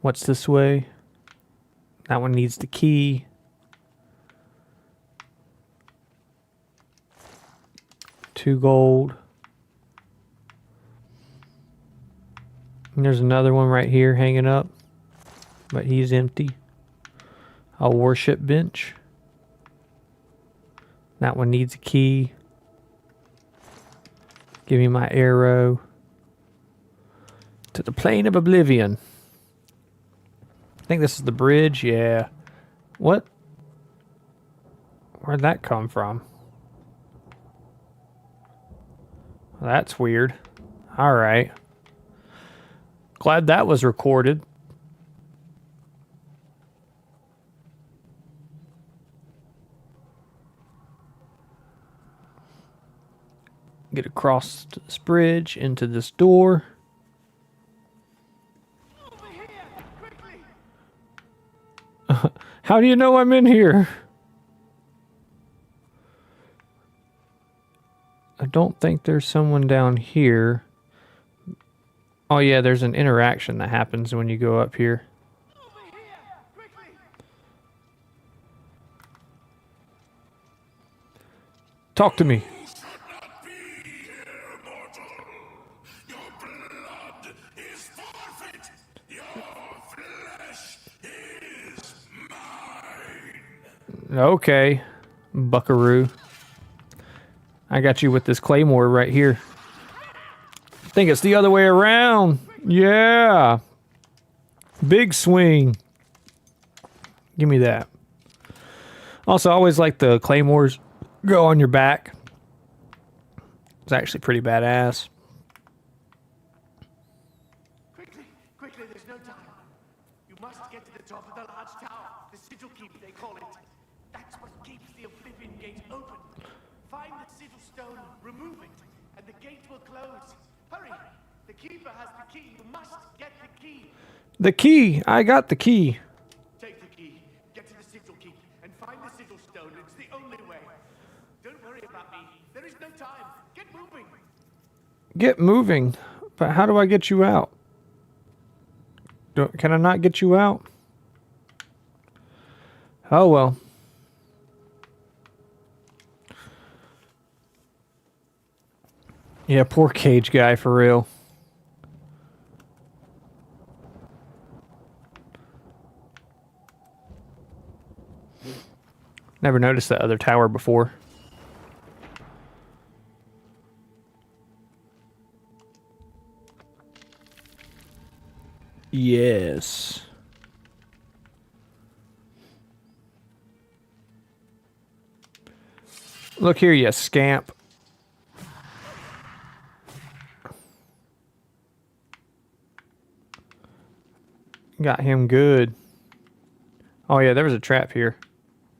What's this way? That one needs the key. 2 gold. And there's another one right here hanging up, but he's empty. A worship bench. That one needs a key. Give me my arrow. To the plane of Oblivion. I think this is the bridge. Yeah. What? Where'd that come from? Well, that's weird. Alright. Glad that was recorded. Get across this bridge into this door. Over here! Quickly! How do you know I'm in here? I don't think there's someone down here. Oh yeah, there's an interaction that happens when you go up here. Over here! Quickly! Talk to me. Okay, buckaroo. I got you with this claymore right here. I think it's the other way around. Yeah. Big swing. Give me that. Also, I always like the claymores go on your back. It's actually pretty badass. Quickly! Quickly, there's no time. You must get to the top of the large tower. The sigil keep, they call it. That's what keeps the Oblivion gate open. Find the sigil stone, remove it, and the gate will close. Hurry! The keeper has the key. You must get the key. The key. I got the key. Take the key, get to the sigil keep, and find the sigil stone. It's the only way. Don't worry about me. There is no time. Get moving. Get moving. But how do I get you out? Can I not get you out? Oh well. Yeah, poor cage guy for real. Never noticed that other tower before. Yes. Look here, you scamp. Got him good. Oh yeah, there was a trap here.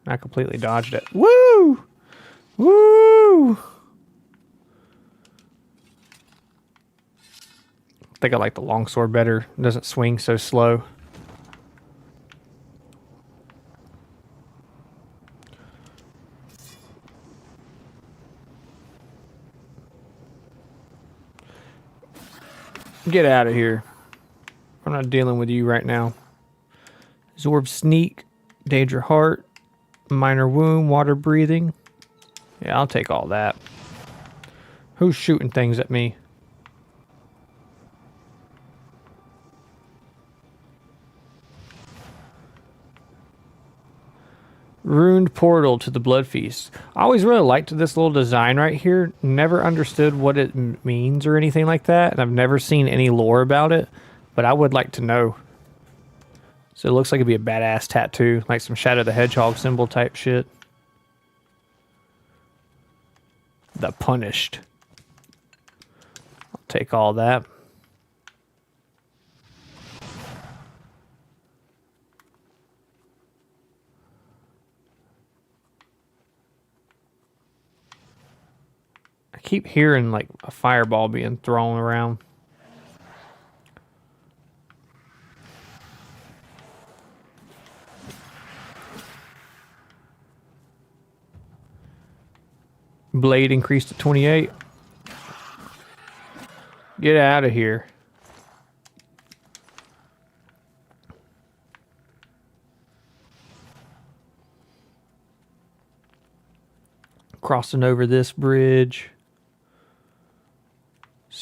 I completely dodged it. Woo! Woo! I think I like the longsword better. It doesn't swing so slow. Get out of here. I'm not dealing with you right now. Absorb sneak, danger heart, minor wound, water breathing. Yeah, I'll take all that. Who's shooting things at me? Ruined portal to the blood feast. I always really liked this little design right here. Never understood what it means or anything like that, and I've never seen any lore about it, but I would like to know. So it looks like it'd be a badass tattoo, like some Shadow the Hedgehog symbol type shit. The Punished. I'll take all that. I keep hearing like a fireball being thrown around. Blade increased to 28. Get out of here. Crossing over this bridge.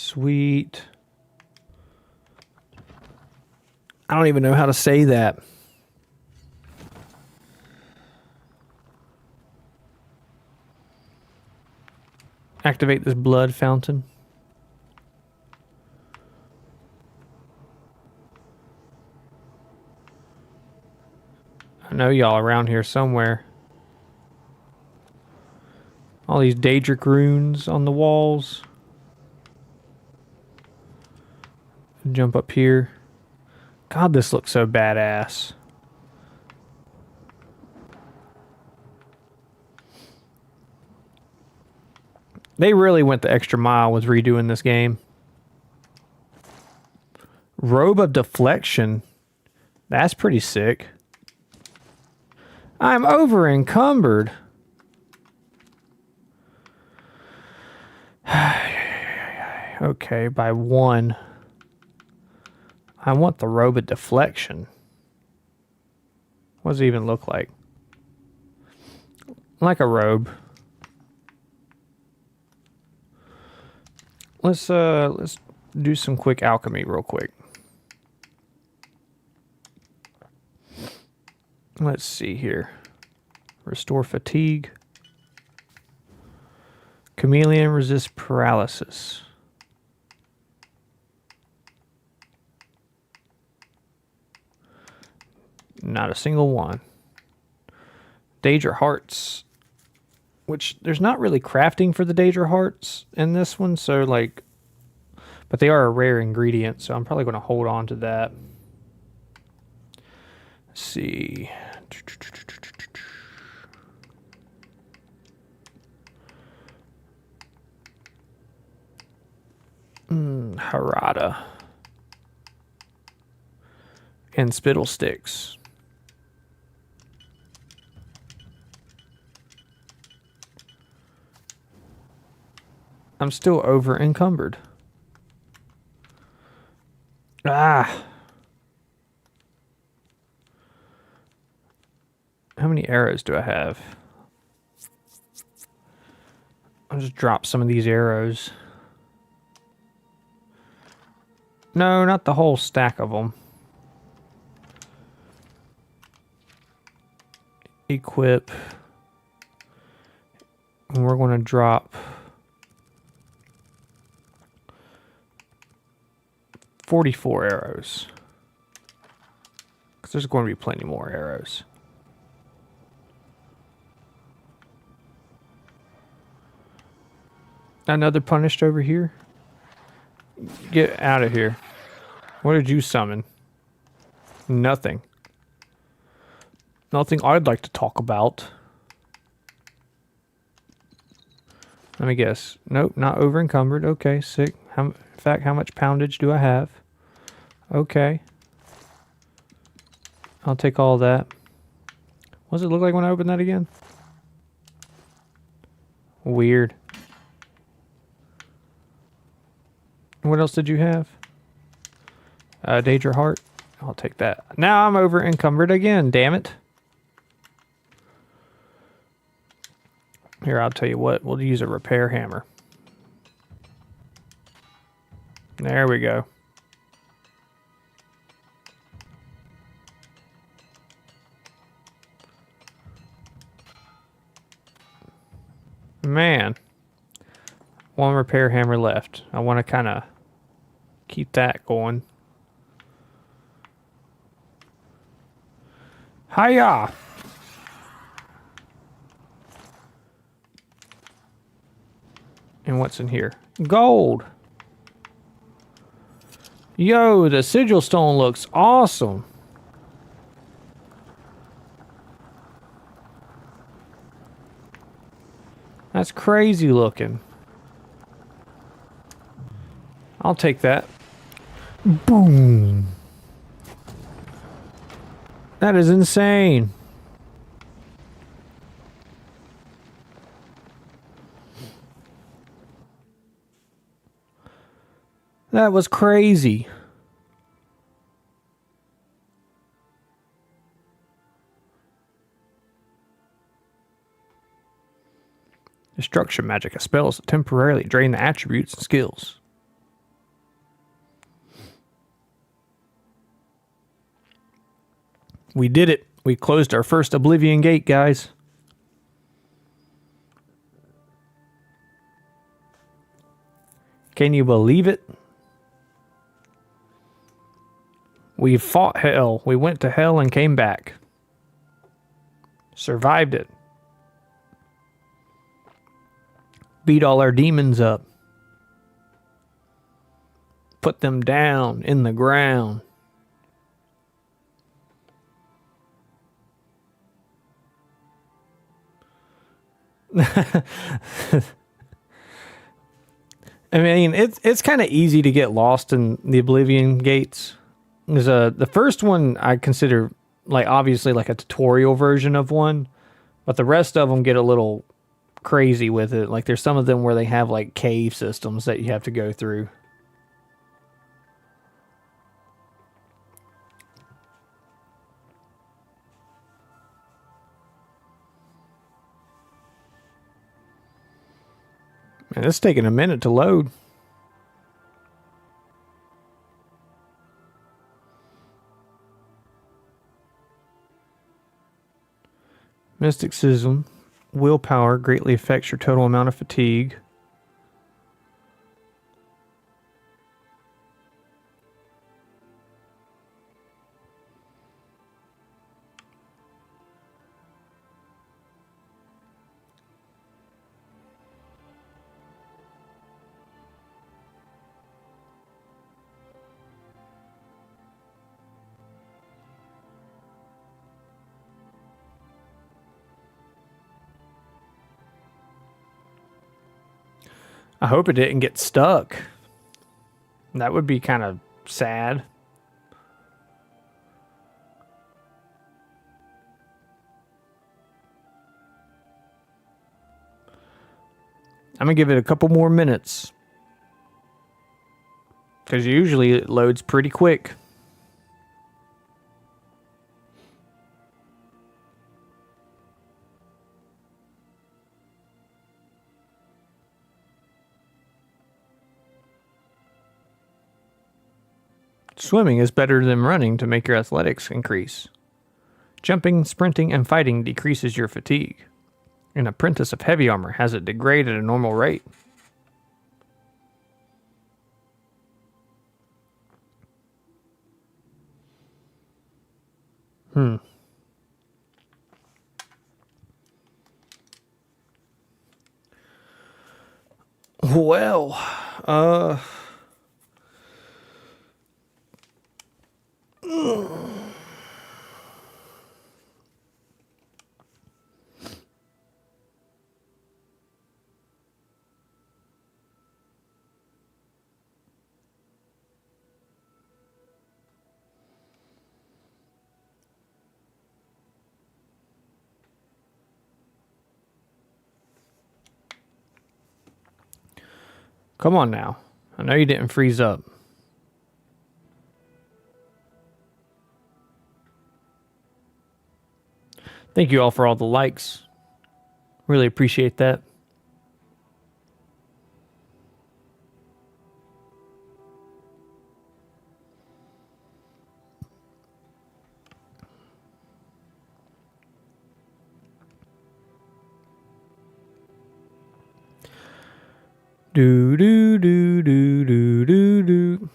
Sweet. I don't even know how to say that. Activate this blood fountain. I know y'all around here somewhere. All these Daedric runes on the walls. Jump up here. God, this looks so badass. They really went the extra mile with redoing this game. Robe of Deflection. That's pretty sick. I'm over encumbered. Okay, by 1. I want the Robe of Deflection. What does it even look like? Like a robe. Let's do some quick alchemy real quick. Let's see here. Restore fatigue. Chameleon resists paralysis. Not a single one. Daedra Hearts. Which, there's not really crafting for the Daedra Hearts in this one, so like... But they are a rare ingredient, so I'm probably going to hold on to that. Let's see... Harada. And spittle sticks. I'm still over encumbered. Ah. How many arrows do I have? I'll just drop some of these arrows. No, not the whole stack of them. Equip. And we're going to drop 44 arrows. Because there's going to be plenty more arrows. Another punished over here. Get out of here. What did you summon? Nothing. Nothing I'd like to talk about. Let me guess. Nope, not over encumbered. Okay, sick. In fact, how much poundage do I have? Okay. I'll take all that. What does it look like when I open that again? Weird. What else did you have? Daedra Heart. I'll take that. Now I'm over encumbered again, damn it. Here, I'll tell you what. We'll use a repair hammer. There we go. Man. One repair hammer left. I want to kind of keep that going. Hiya! And what's in here? Gold! Yo, the sigil stone looks awesome. That's crazy looking. I'll take that. Boom. That is insane. That was crazy. Destruction magic. A spell is to temporarily drain the attributes and skills. We did it. We closed our first Oblivion gate, guys. Can you believe it? We fought hell. We went to hell and came back. Survived it. Beat all our demons up. Put them down in the ground. I mean, it's kind of easy to get lost in the Oblivion gates. There's the first one I consider like obviously like a tutorial version of one, but the rest of them get a little crazy with it. Like there's some of them where they have like cave systems that you have to go through. Man, it's taking a minute to load. Mysticism, willpower greatly affects your total amount of fatigue. I hope it didn't get stuck. That would be kind of sad. I'm going to give it a couple more minutes. Because usually it loads pretty quick. Swimming is better than running to make your athletics increase. Jumping, sprinting, and fighting decreases your fatigue. An apprentice of heavy armor has it degrade at a normal rate. Well, come on now. I know you didn't freeze up. Thank you all for all the likes. Really appreciate that. Do do do do do do do.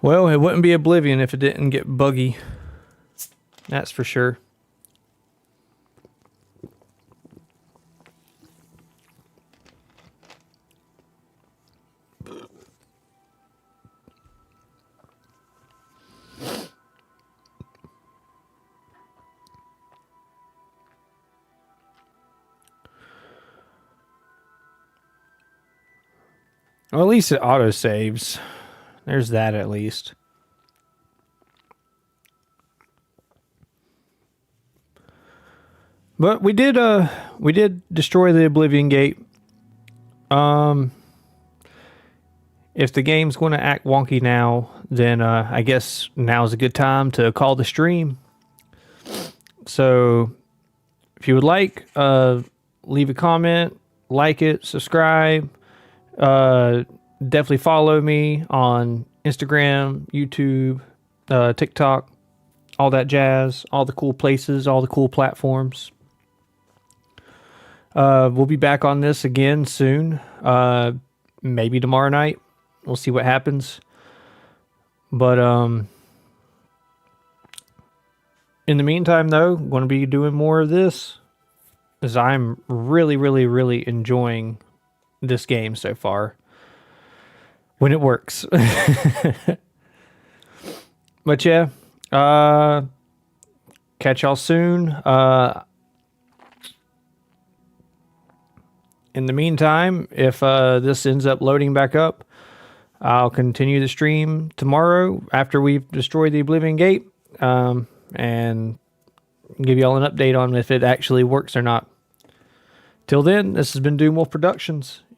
Well, it wouldn't be Oblivion if it didn't get buggy. That's for sure. Well, at least it auto saves. There's that at least. But we did destroy the Oblivion Gate. If the game's going to act wonky now, then I guess now's a good time to call the stream. So if you would like, leave a comment, like it, subscribe. Definitely follow me on Instagram, YouTube, TikTok, all that jazz, all the cool places, all the cool platforms. We'll be back on this again soon. Maybe tomorrow night. We'll see what happens. But in the meantime, though, I'm going to be doing more of this, as I'm really, really, really enjoying this game so far. When it works. But yeah, catch y'all soon. In the meantime, if this ends up loading back up, I'll continue the stream tomorrow after we've destroyed the Oblivion Gate, and give y'all an update on if it actually works or not. Till then, this has been Doom Wolf Productions.